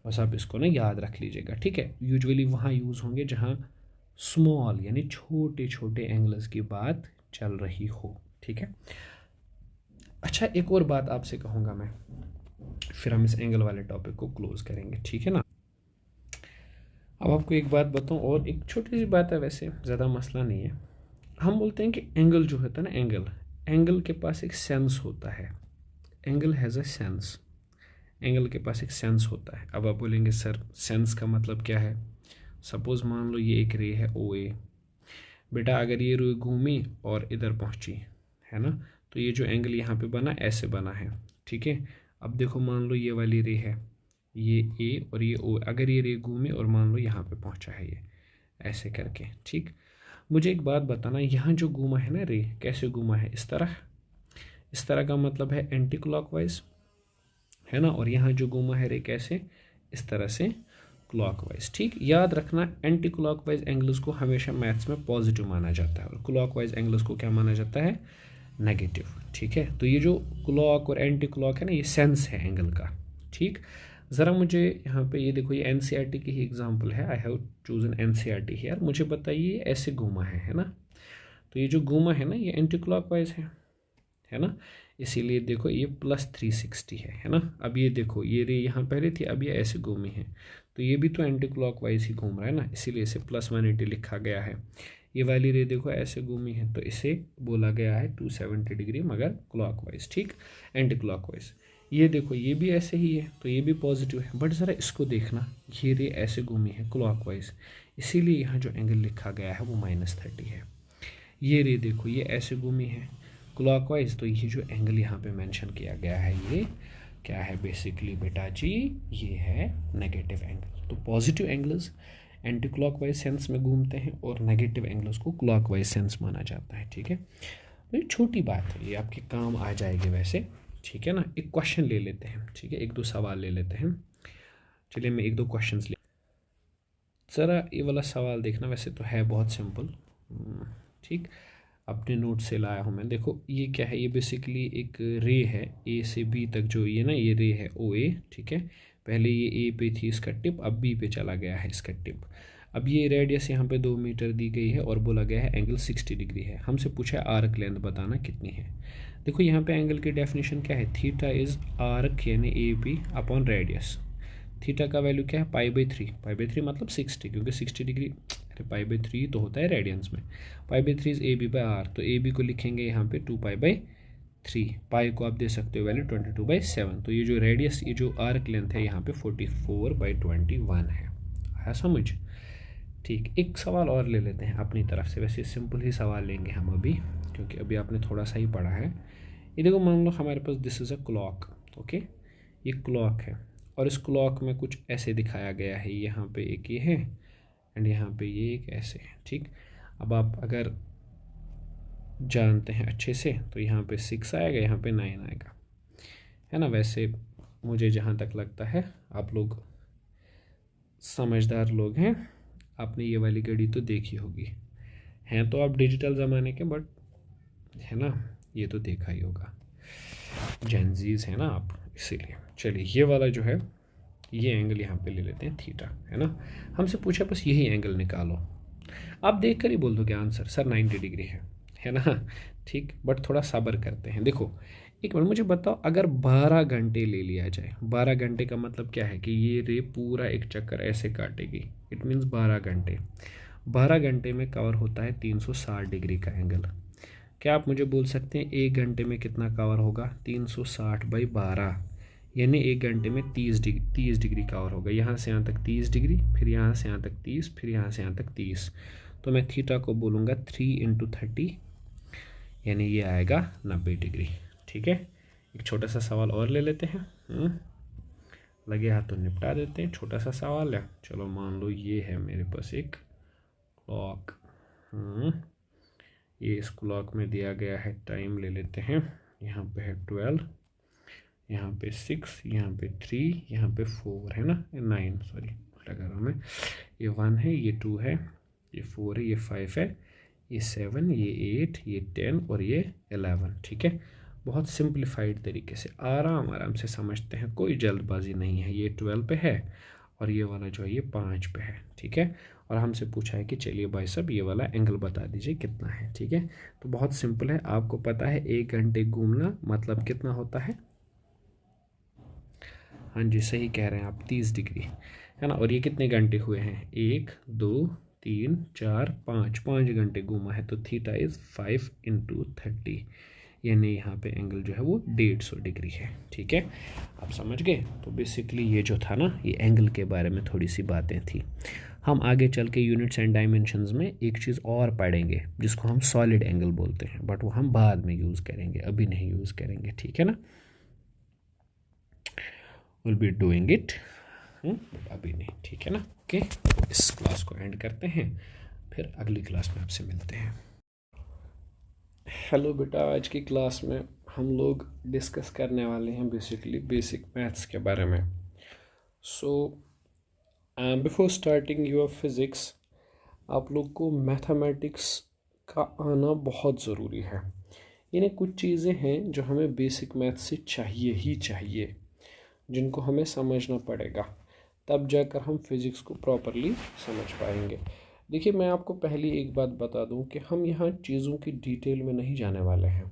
बस आप इसको ना याद रख लीजिएगा, ठीक है। यूजुअली वहाँ यूज़ होंगे जहाँ स्मॉल यानी छोटे छोटे एंगल्स की बात चल रही हो, ठीक है। अच्छा, एक और बात आपसे कहूँगा मैं, फिर हम इस एंगल वाले टॉपिक को क्लोज करेंगे, ठीक है ना। अब आपको एक बात बताऊँ, और एक छोटी सी बात है, वैसे ज़्यादा मसला नहीं है। हम बोलते हैं कि एंगल जो होता है ना, एंगल एंगल के पास एक सेंस होता है। Angle has a sense, angle के पास एक सेंस होता है। अब आप बोलेंगे सर सेंस का मतलब क्या है। सपोज़ मान लो ये एक रे है ओ ए, बेटा अगर ये रे घूमी और इधर पहुंची, है ना, तो ये जो एंगल यहाँ पे बना ऐसे बना है, ठीक है। अब देखो मान लो ये वाली रे है, ये ए और ये ओ, अगर ये रे घूमे और मान लो यहाँ पे पहुंचा है ये ऐसे करके, ठीक। मुझे एक बात बताना, यहाँ जो घूमा है ना रे, कैसे घूमा है, इस तरह, इस तरह का मतलब है एंटी क्लॉकवाइज, है ना। और यहाँ जो घूमा है रे कैसे, इस तरह से क्लॉकवाइज, ठीक। याद रखना एंटी क्लॉकवाइज एंगल्स को हमेशा मैथ्स में पॉजिटिव माना जाता है और क्लॉकवाइज एंगल्स को क्या माना जाता है, नेगेटिव, ठीक है। तो ये जो क्लॉक और एंटी क्लॉक है ना, ये सेंस है एंगल का, ठीक। ज़रा मुझे यहाँ पे ये देखो, ये एनसीईआरटी की ही एग्जांपल है, I have chosen NCERT here. मुझे बताइए ऐसे घूमा है ना, तो ये जो घूमा है ना ये एंटी क्लॉकवाइज है ना। इसीलिए देखो ये +360 है ना। अब ये देखो ये रे यहाँ पहले थी, अब ये ऐसे घूमी है, तो ये भी तो एंटी क्लॉकवाइज ही घूम रहा है ना, इसीलिए इसे +180 लिखा गया है। ये वाली रे देखो ऐसे घूमी है, तो इसे बोला गया है 270 डिग्री मगर क्लॉकवाइज, ठीक, एंटी क्लॉकवाइज। ये देखो ये भी ऐसे ही है, तो ये भी पॉजिटिव है, बट ज़रा इसको देखना, ये रे ऐसे घूमी है क्लॉकवाइज, इसीलिए यहाँ जो एंगल लिखा गया है वो -30 है। ये रे देखो ये ऐसे घूमी है क्लॉकवाइज, तो ये जो एंगल यहाँ पे मेंशन किया गया है ये क्या है बेसिकली बेटा जी, ये है नेगेटिव एंगल। तो positive angles anti clockwise sense में घूमते हैं और नेगेटिव एंगल्स को क्लॉकवाइज सेंस माना जाता है, ठीक है। तो ये छोटी बात है, ये आपके काम आ जाएगी वैसे, ठीक है ना। एक क्वेश्चन ले लेते हैं, ठीक है, एक दो सवाल ले लेते हैं। चलिए मैं एक दो क्वेश्चन ले, ज़रा ये वाला सवाल देखना, वैसे तो है बहुत सिंपल, ठीक। अपने नोट से लाया हूँ मैं। देखो ये क्या है, ये बेसिकली एक रे है ए से बी तक, जो ये ना ये रे है ओ ए, ठीक है। पहले ये ए पे थी इसका टिप, अब बी पे चला गया है इसका टिप। अब ये रेडियस यहाँ पे 2 मीटर दी गई है और बोला गया है एंगल 60 डिग्री है। हमसे पूछा है आर्क लेंथ बताना कितनी है। देखो यहाँ पे एंगल की डेफिनेशन क्या है, थीटा इज़ आर्क यानी A B upon radius. Theta का वैल्यू क्या है π/3, π/3 मतलब 60, क्योंकि 60 डिग्री, अरे π/3 तो होता है रेडियंस में, π/3 इज AB/r, तो AB को लिखेंगे यहाँ पे 2π/3, पाई को आप दे सकते हो वैल्यू 22/7। तो ये जो रेडियस, ये जो आर्क लेंथ है यहाँ पे 44/21 है। आया समझ, ठीक। एक सवाल और ले लेते हैं अपनी तरफ से, वैसे सिंपल ही सवाल लेंगे हम अभी, क्योंकि अभी आपने थोड़ा सा ही पढ़ा है। ये देखो मान लो हमारे पास this is a clock, okay, ये क्लॉक है और इस क्लॉक में कुछ ऐसे दिखाया गया है, यहाँ पे एक ये है एंड यहाँ पे ये एक ऐसे है, ठीक। अब आप अगर जानते हैं अच्छे से तो यहाँ पे 6 आएगा, यहाँ पे 9 आएगा, है ना। वैसे मुझे जहाँ तक लगता है आप लोग समझदार लोग हैं, आपने ये वाली घड़ी तो देखी होगी, हैं तो आप डिजिटल ज़माने के, बट है ना, ये तो देखा ही होगा, जेनजीज है ना आप, इसीलिए। चलिए ये वाला जो है, ये एंगल यहाँ पे ले लेते हैं थीटा, है ना। हमसे पूछा बस यही एंगल निकालो, आप देख कर ही बोल दोगे आंसर, सर 90 डिग्री है ना, ठीक। बट थोड़ा सब्र करते हैं। देखो एक मिनट मुझे बताओ, अगर 12 घंटे ले लिया जाए, 12 घंटे का मतलब क्या है कि ये रे पूरा एक चक्कर ऐसे काटेगी, इट मीन्स 12 घंटे, 12 घंटे में कवर होता है 360 डिग्री का एंगल। क्या आप मुझे बोल सकते हैं 1 घंटे में कितना कवर होगा, 360/12, यानी 1 घंटे में 30 डिग्री कवर होगा। यहाँ से यहाँ तक 30 डिग्री, फिर यहाँ से यहाँ तक 30, फिर यहाँ से यहाँ तक 30। तो मैं थीटा को बोलूँगा 3 × 30, यानी ये आएगा 90 डिग्री, ठीक है। एक छोटा सा सवाल और ले लेते हैं, लगे हाथ तो निपटा देते हैं, छोटा सा सवाल है। चलो मान लो ये है मेरे पास एक क्लॉक, ये इस क्लॉक में दिया गया है टाइम, ले लेते हैं, यहाँ पे है 12, यहाँ पे 6, यहाँ पे 3, यहाँ पे 4 है ना, 9 सॉरी लगा रहा मैं, ये 1 है, ये 2 है, ये 4 है, ये 5 है, ये 7, ये 8, ये 10 और ये 11, ठीक है। बहुत सिंप्लीफाइड तरीके से आराम आराम से समझते हैं, कोई जल्दबाजी नहीं है। ये 12 पे है और ये वाला जो है ये 5 पे है, ठीक है। और हमसे पूछा है कि चलिए भाई साहब ये वाला एंगल बता दीजिए कितना है, ठीक है। तो बहुत सिंपल है, आपको पता है 1 घंटे घूमना मतलब कितना होता है। हाँ जी सही कह रहे हैं आप, 30 डिग्री है ना। और ये कितने घंटे हुए हैं, 1 2 3 4 5, 5 घंटे घूमा है। तो थीटा इज़ 5 × 30, यानी यहाँ पे एंगल जो है वो 150 डिग्री है, ठीक है। आप समझ गए। तो बेसिकली ये जो था ना, ये एंगल के बारे में थोड़ी सी बातें थी। हम आगे चल के यूनिट्स एंड डायमेंशंस में एक चीज़ और पढ़ेंगे जिसको हम सॉलिड एंगल बोलते हैं, बट वो हम बाद में यूज़ करेंगे, अभी नहीं यूज़ करेंगे, ठीक है ना। विल बी डूइंग इट अभी नहीं, ठीक है ना। ओके, इस क्लास को एंड करते हैं, फिर अगली क्लास में आपसे मिलते हैं। हेलो बेटा, आज की क्लास में हम लोग डिस्कस करने वाले हैं बेसिकली बेसिक मैथ्स के बारे में। So before starting your physics, आप लोग को मैथमेटिक्स का आना बहुत ज़रूरी है। यानी कुछ चीज़ें हैं जो हमें बेसिक मैथ्स से चाहिए ही चाहिए, जिनको हमें समझना पड़ेगा, तब जाकर हम फिज़िक्स को प्रॉपरली समझ पाएंगे। देखिए, मैं आपको पहली एक बात बता दूं कि हम यहाँ चीज़ों की डिटेल में नहीं जाने वाले हैं।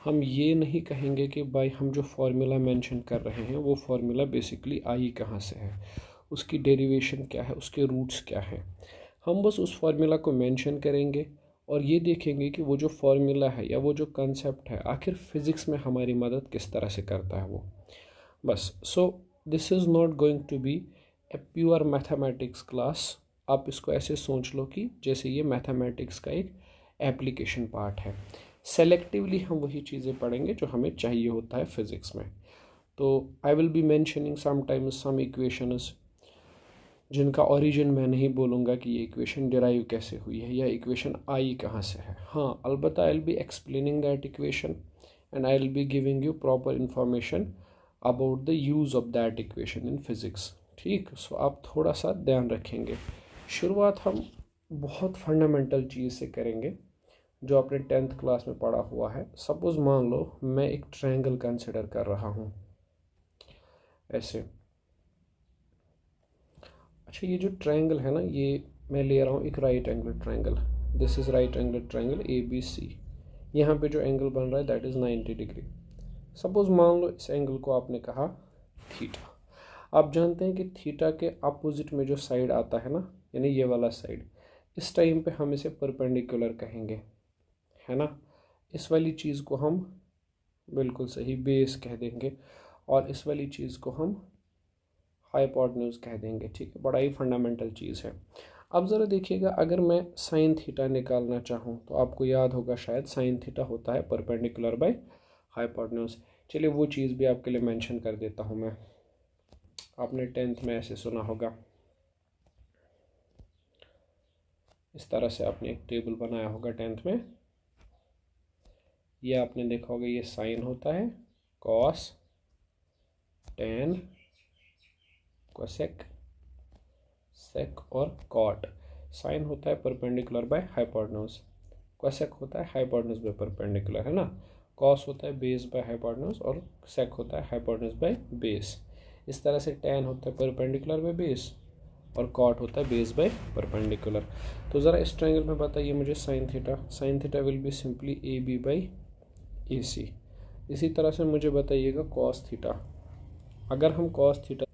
हम ये नहीं कहेंगे कि भाई हम जो फार्मूला मेंशन कर रहे हैं वो फार्मूला बेसिकली आई कहाँ से है, उसकी डेरिवेशन क्या है, उसके रूट्स क्या हैं। हम बस उस फार्मूला को मेंशन करेंगे और ये देखेंगे कि वो जो फार्मूला है या वो जो कंसेप्ट है आखिर फ़िज़िक्स में हमारी मदद किस तरह से करता है वो, बस। So this is not going to be a pure mathematics class. आप इसको ऐसे सोच लो कि जैसे ये मैथमेटिक्स का एक एप्लीकेशन पार्ट है। सेलेक्टिवली हम वही चीज़ें पढ़ेंगे जो हमें चाहिए होता है फिज़िक्स में। तो I will be mentioning sometimes some equations जिनका ओरिजिन मैं नहीं बोलूँगा कि ये इक्वेशन डिराइव कैसे हुई है या इक्वेशन आई कहाँ से है। हाँ, अलबत्ता आई will be explaining that equation and I will be giving you proper information about the use of that equation in physics, ठीक। सो आप थोड़ा सा ध्यान रखेंगे। शुरुआत हम बहुत फंडामेंटल चीज़ से करेंगे जो आपने 10th क्लास में पढ़ा हुआ है। सपोज़ मान लो मैं एक ट्रायंगल कंसिडर कर रहा हूँ ऐसे। अच्छा, ये जो ट्रायंगल है ना, ये मैं ले रहा हूँ एक right angle triangle. This is right angle triangle ABC। यहाँ पे जो एंगल बन रहा है दैट इज़ 90 डिग्री। सपोज़ मान लो इस एंगल को आपने कहा थीटा। आप जानते हैं कि थीटा के अपोजिट में जो साइड आता है ना, यानी ये वाला साइड, इस टाइम पे हम इसे परपेंडिकुलर कहेंगे, है ना। इस वाली चीज़ को हम बिल्कुल सही बेस कह देंगे और इस वाली चीज़ को हम हाइपोटेन्यूज कह देंगे, ठीक है। बड़ा ही फंडामेंटल चीज़ है। अब ज़रा देखिएगा, अगर मैं साइन थीटा निकालना चाहूँ तो आपको याद होगा शायद साइन थीटा होता है परपेंडिकुलर बाय हाइपोटेन्यूज। चलिए वो चीज़ भी आपके लिए मेंशन कर देता हूँ मैं। आपने 10th में ऐसे सुना होगा, इस तरह से आपने एक टेबल बनाया होगा 10th में। ये आपने देखा होगा, ये साइन होता है, कॉस, टेन, कोसेक, सेक और कॉट। साइन होता है परपेंडिकुलर बाय हाइपोटेन्यूज, कोसेक होता है हाइपोटेन्यूज बाय परपेंडिकुलर, है ना। कॉस होता है बेस बाय हाइपोटेन्यूज और सेक होता है हाइपोटेन्यूज बाय बेस। इस तरह से टेन होता है परपेंडिकुलर बाय बेस और कॉट होता है बेस बाय परपेंडिकुलर। तो ज़रा इस ट्रायंगल में बताइए मुझे sine theta will be simply AB by AC। इसी तरह से मुझे बताइएगा कॉस थीटा। अगर हम cos theta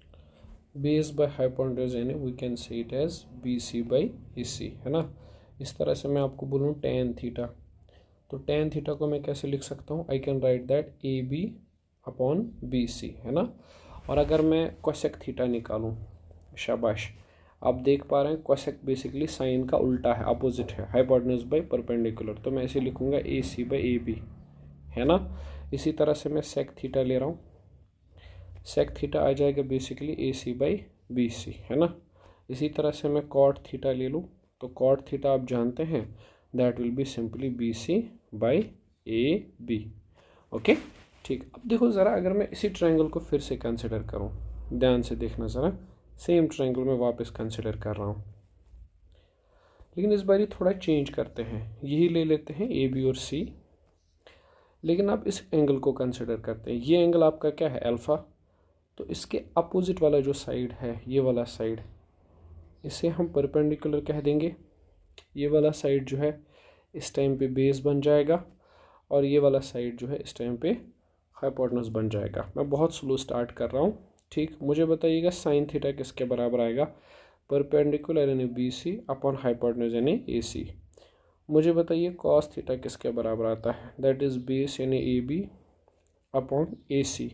base by hypotenuse यानी we can say it as BC by AC, है ना। इस तरह से मैं आपको बोलूँ टेन थीटा, तो टेन थीटा को मैं कैसे लिख सकता हूँ, I can write that AB upon BC, है ना। और अगर मैं कोसेक थीटा निकालूँ, शाबाश, आप देख पा रहे हैं कोसेक बेसिकली साइन का उल्टा है, अपोजिट है, हाइपोटेन्यूज बाय परपेंडिकुलर। तो मैं ऐसे लिखूँगा AC बाई AB, है ना। इसी तरह से मैं सेक थीटा ले रहा हूँ, सेक थीटा आ जाएगा बेसिकली AC बाई BC, है ना। इसी तरह से मैं कॉट थीटा ले लूँ, तो कॉट थीटा आप जानते हैं that will be simply BC by AB, okay, ठीक। अब देखो ज़रा, अगर मैं इसी ट्रायंगल को फिर से कंसिडर करूँ, ध्यान से देखना ज़रा, सेम ट्रायंगल में वापस कंसिडर कर रहा हूँ, लेकिन इस बार थोड़ा चेंज करते हैं, यही ले लेते हैं AB और C, लेकिन आप इस एंगल को कंसिडर करते हैं, ये एंगल आपका क्या है अल्फ़ा, तो इसके अपोजिट वाला जो साइड है ये वाला साइड, इसे हम परपेंडिकुलर कह देंगे। ये वाला साइड जो है इस टाइम पे बेस बन जाएगा और ये वाला साइड जो है इस टाइम पे हाइपोटेनस बन जाएगा। मैं बहुत स्लो स्टार्ट कर रहा हूँ, ठीक। मुझे बताइएगा साइन थीटा किसके बराबर आएगा, परपेंडिकुलर यानी बी सी अपॉन हाइपोटेनस यानी ए सी। मुझे बताइए कॉस थीटा किसके बराबर आता है, दैट इज़ बेस यानी A B upon A C.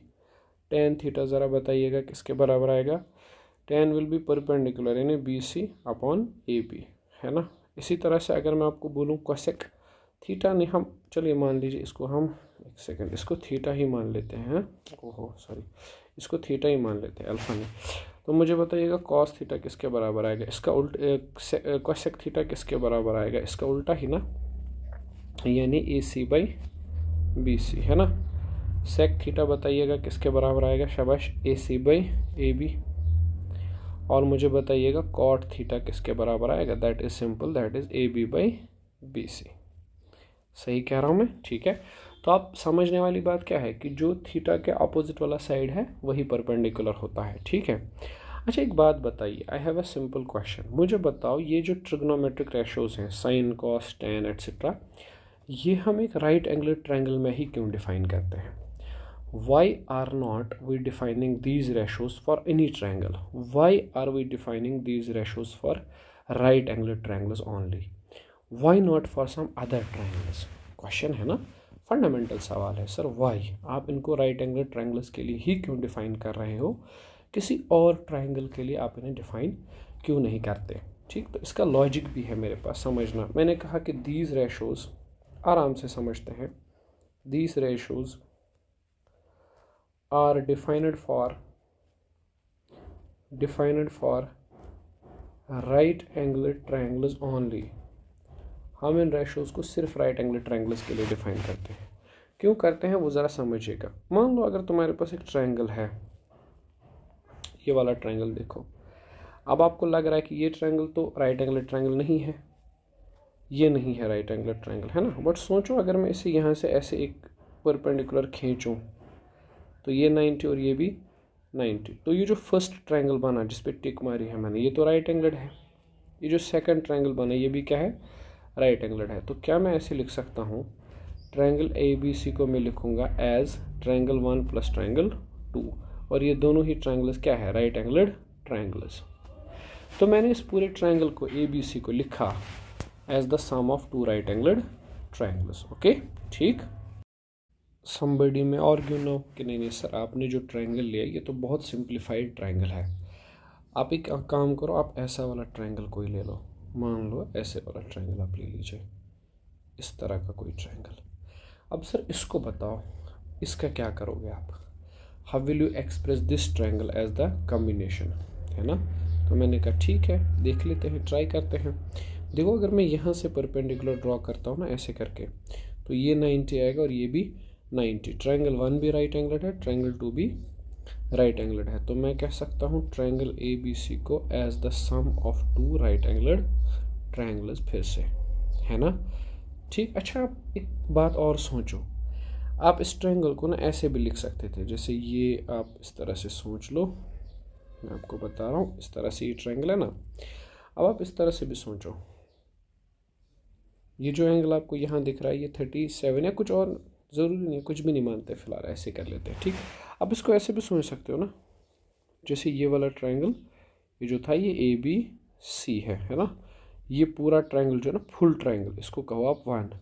Tan theta ज़रा बताइएगा किसके बराबर आएगा, टेन विल बी परपेंडिकुलर यानी B C upon A B, है ना। इसी तरह से अगर मैं आपको बोलूँ कोसेक थीटा, नहीं हम चलिए मान लीजिए इसको हम एक सेकंड इसको थीटा ही मान लेते हैं, ओहो सॉरी, इसको थीटा ही मान लेते हैं अल्फा नहीं। तो मुझे बताइएगा कॉस थीटा किसके बराबर आएगा, इसका उल्टा कोसेक थीटा किसके बराबर आएगा, इसका उल्टा ही ना, यानी ए सी बाई बी सी, है ना। सेक थीटा बताइएगा किसके बराबर आएगा, शाबाश, ए सी बाई ए बी। और मुझे बताइएगा कॉट थीटा किसके बराबर आएगा, that is simple, that is A B by B C. सही कह रहा हूँ मैं, ठीक है। तो आप समझने वाली बात क्या है कि जो थीटा के अपोजिट वाला साइड है वही परपेंडिकुलर होता है, ठीक है। अच्छा एक बात बताइए, I have a simple question, मुझे बताओ ये जो ट्रिग्नोमेट्रिक रेशोज़ हैं साइन कॉस टेन एट्सेट्रा, ये हम एक राइट एंगल ट्रायंगल में ही क्यों डिफाइन करते हैं। Why are not we defining these ratios for any triangle? Why are we defining these ratios for right angle triangles only? Why not for some other triangles? Question है ना, fundamental सवाल है sir, Y आप इनको right angle triangles के लिए ही क्यों define कर रहे हो, किसी और ट्रायंगल के लिए आप इन्हें डिफाइन क्यों नहीं करते, ठीक। तो इसका लॉजिक भी है मेरे पास, समझना। मैंने कहा कि दीज रेशोज़, आराम से समझते हैं, these ratios are defined for right angle triangles only। हम इन रेशोज़ को सिर्फ राइट एंगल ट्रायंगल्स के लिए डिफाइन करते हैं। क्यों करते हैं वो ज़रा समझिएगा। मान लो अगर तुम्हारे पास एक ट्रायंगल है, ये वाला ट्रायंगल देखो, अब आपको लग रहा है कि ये ट्रायंगल तो राइट एंगल ट्रायंगल नहीं है, ये नहीं है राइट एंगल ट्रायंगल, है ना। बट सोचो अगर मैं इसे यहाँ से ऐसे एक परपेंडिकुलर खींचूँ तो ये 90 और ये भी 90, तो ये जो फर्स्ट ट्रायंगल बना जिस पे टिक मारी है मैंने, ये तो राइट एंगल्ड है। ये जो सेकंड ट्रायंगल बना ये भी क्या है, राइट एंगल्ड है। तो क्या मैं ऐसे लिख सकता हूँ, ट्रायंगल ए बी सी को मैं लिखूँगा एज ट्रायंगल 1 प्लस ट्रायंगल 2, और ये दोनों ही ट्रायंगल्स क्या है, राइट एंगल्ड ट्रायंगल्स। तो मैंने इस पूरे ट्रायंगल को ए बी सी को लिखा as the sum of two right angled triangles, okay, ठीक। समबडी में आर्ग्यू ना हो कि नहीं सर आपने जो ट्रायंगल लिया ये तो बहुत सिंप्लीफाइड ट्रायंगल है, आप एक काम करो, आप ऐसा वाला ट्रायंगल कोई ले लो, मान लो ऐसे वाला ट्रायंगल आप ले लीजिए, इस तरह का कोई ट्रायंगल। अब सर इसको बताओ इसका क्या करोगे आप, how will you express this triangle as the combination, है ना। तो मैंने कहा ठीक है देख लेते हैं, ट्राई करते हैं। देखो अगर मैं यहाँ से परपेंडिकुलर ड्रॉ करता हूँ ना ऐसे करके, तो ये 90 आएगा और ये भी 90, ट्रायंगल 1 भी राइट एंगल्ड है, ट्रायंगल 2 भी राइट एंगल्ड है। तो मैं कह सकता हूँ ट्रायंगल ए बी सी को as the sum of two right angled triangles, फिर से, है ना, ठीक। अच्छा आप एक बात और सोचो, आप इस ट्रायंगल को ना ऐसे भी लिख सकते थे, जैसे ये आप इस तरह से सोच लो, मैं आपको बता रहा हूँ, इस तरह से ये ट्रायंगल है ना, अब आप इस तरह से भी सोचो, ये जो एंगल आपको यहाँ दिख रहा है ये 37 है, कुछ और ज़रूरी नहीं, कुछ भी नहीं मानते फिलहाल, ऐसे कर लेते हैं, ठीक। अब इसको ऐसे भी सोच सकते हो ना, जैसे ये वाला ट्रायंगल ये जो था ये ए बी सी है ना, ये पूरा ट्रायंगल जो है ना फुल ट्रायंगल, इसको कहो आप 1,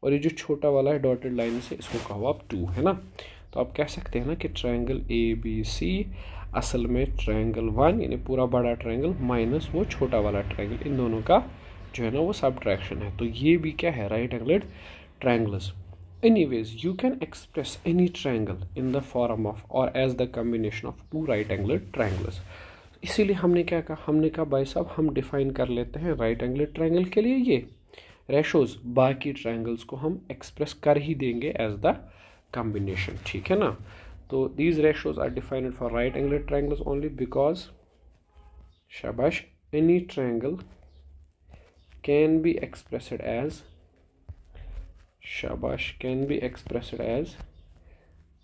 और ये जो छोटा वाला है डॉटेड लाइन से इसको कहो आप 2, है ना। तो आप कह सकते हैं ना कि ट्रायंगल ए बी सी असल में ट्रायंगल 1 यानी पूरा बड़ा ट्रायंगल माइनस वो छोटा वाला ट्रायंगल, इन दोनों का जो है ना वो सब्ट्रैक्शन है। तो ये भी क्या है, right angled triangles. Anyways, you can express any triangle in the form of or as the combination of two right angled triangles। इसीलिए हमने क्या कहा, हमने कहा भाई साहब हम डिफाइन कर लेते हैं राइट एंगल ट्रायंगल के लिए ये रेशोज, बाकी ट्रायंगल्स को हम एक्सप्रेस कर ही देंगे एज द कॉम्बिनेशन, ठीक है ना। तो these ratios are defined for right angle triangles only because, शाबाश, any triangle can be expressed as, शाबाश, can be expressed as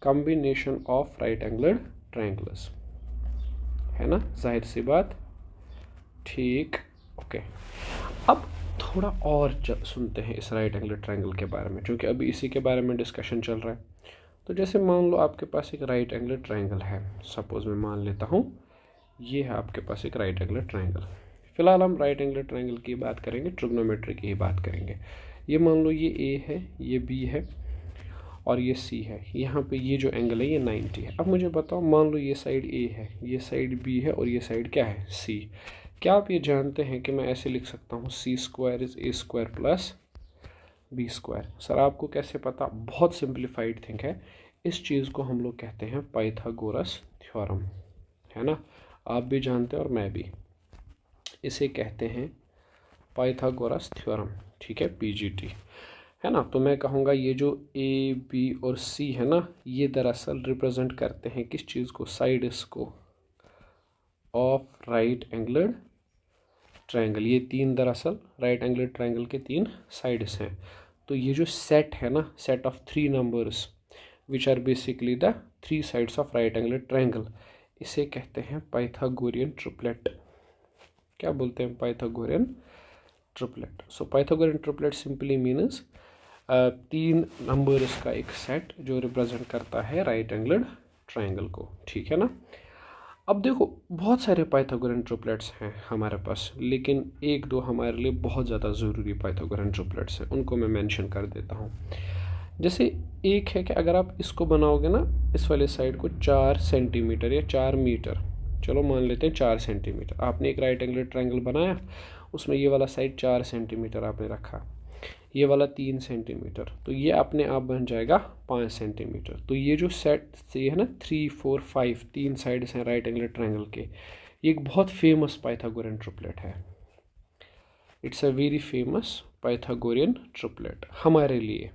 combination of right angled triangles, है ना, जाहिर सी बात, ठीक, ओके। अब थोड़ा और सुनते हैं इस राइट एंगल ट्रायंगल के बारे में, क्योंकि अभी इसी के बारे में डिस्कशन चल रहा है। तो जैसे मान लो आपके पास एक राइट एंगल ट्रायंगल है, सपोज मैं मान लेता हूँ ये है आपके पास एक राइट एंगल ट्रायंगल। फिलहाल हम राइट एंगल ट्रायंगल की बात करेंगे, ट्रिग्नोमेट्री की ही बात करेंगे। ये मान लो ये ए है, ये बी है और ये सी है। यहाँ पे ये जो एंगल है ये 90 है। अब मुझे बताओ, मान लो ये साइड ए है, ये साइड बी है और ये साइड क्या है, सी। क्या आप ये जानते हैं कि मैं ऐसे लिख सकता हूँ C square is A square plus B square. Sir आपको कैसे पता? बहुत सिंप्लीफाइड थिंग है। इस चीज़ को हम लोग कहते हैं पाइथागोरस थ्योरम, है ना। आप भी जानते हैं और मैं भी। इसे कहते हैं पाइथागोरस थ्योरम, ठीक है, पीजीटी, है ना। तो मैं कहूँगा ये जो ए बी और सी है ना, ये दरअसल रिप्रेजेंट करते हैं किस चीज़ को, साइड्स को ऑफ राइट एंगल्ड ट्रायंगल। ये तीन दरअसल राइट एंगल्ड ट्रायंगल के तीन साइड्स हैं। तो ये जो सेट है ना, set of 3 numbers which are basically the 3 sides of right angled triangle, इसे कहते हैं पाइथागोरियन ट्रिपलेट। क्या बोलते हैं? Pythagorean triplet. So Pythagorean triplet simply means 3 numbers का एक सेट जो रिप्रेजेंट करता है राइट एंगल्ड ट्रायंगल को, ठीक है ना। अब देखो, बहुत सारे पाइथागोरियन ट्रिपलेट्स हैं हमारे पास, लेकिन एक दो हमारे लिए बहुत ज़्यादा ज़रूरी पाइथागोरियन ट्रिपलेट्स हैं, उनको मैं मेंशन कर देता हूँ। जैसे एक है कि अगर आप इसको बनाओगे ना, इस वाले साइड को 4 सेंटीमीटर या 4 मीटर, चलो मान लेते हैं 4 सेंटीमीटर, आपने एक राइट एंगल ट्रायंगल बनाया, उसमें ये वाला साइड 4 सेंटीमीटर आपने रखा, ये वाला 3 सेंटीमीटर, तो ये अपने आप बन जाएगा 5 सेंटीमीटर। तो ये जो सेट से है ना 3 4 5 तीन साइड्स हैं राइट एंगल ट्रायंगल के, ये एक बहुत फेमस पाइथागोरियन ट्रिपलेट है। It's a very famous Pythagorean triplet हमारे लिए।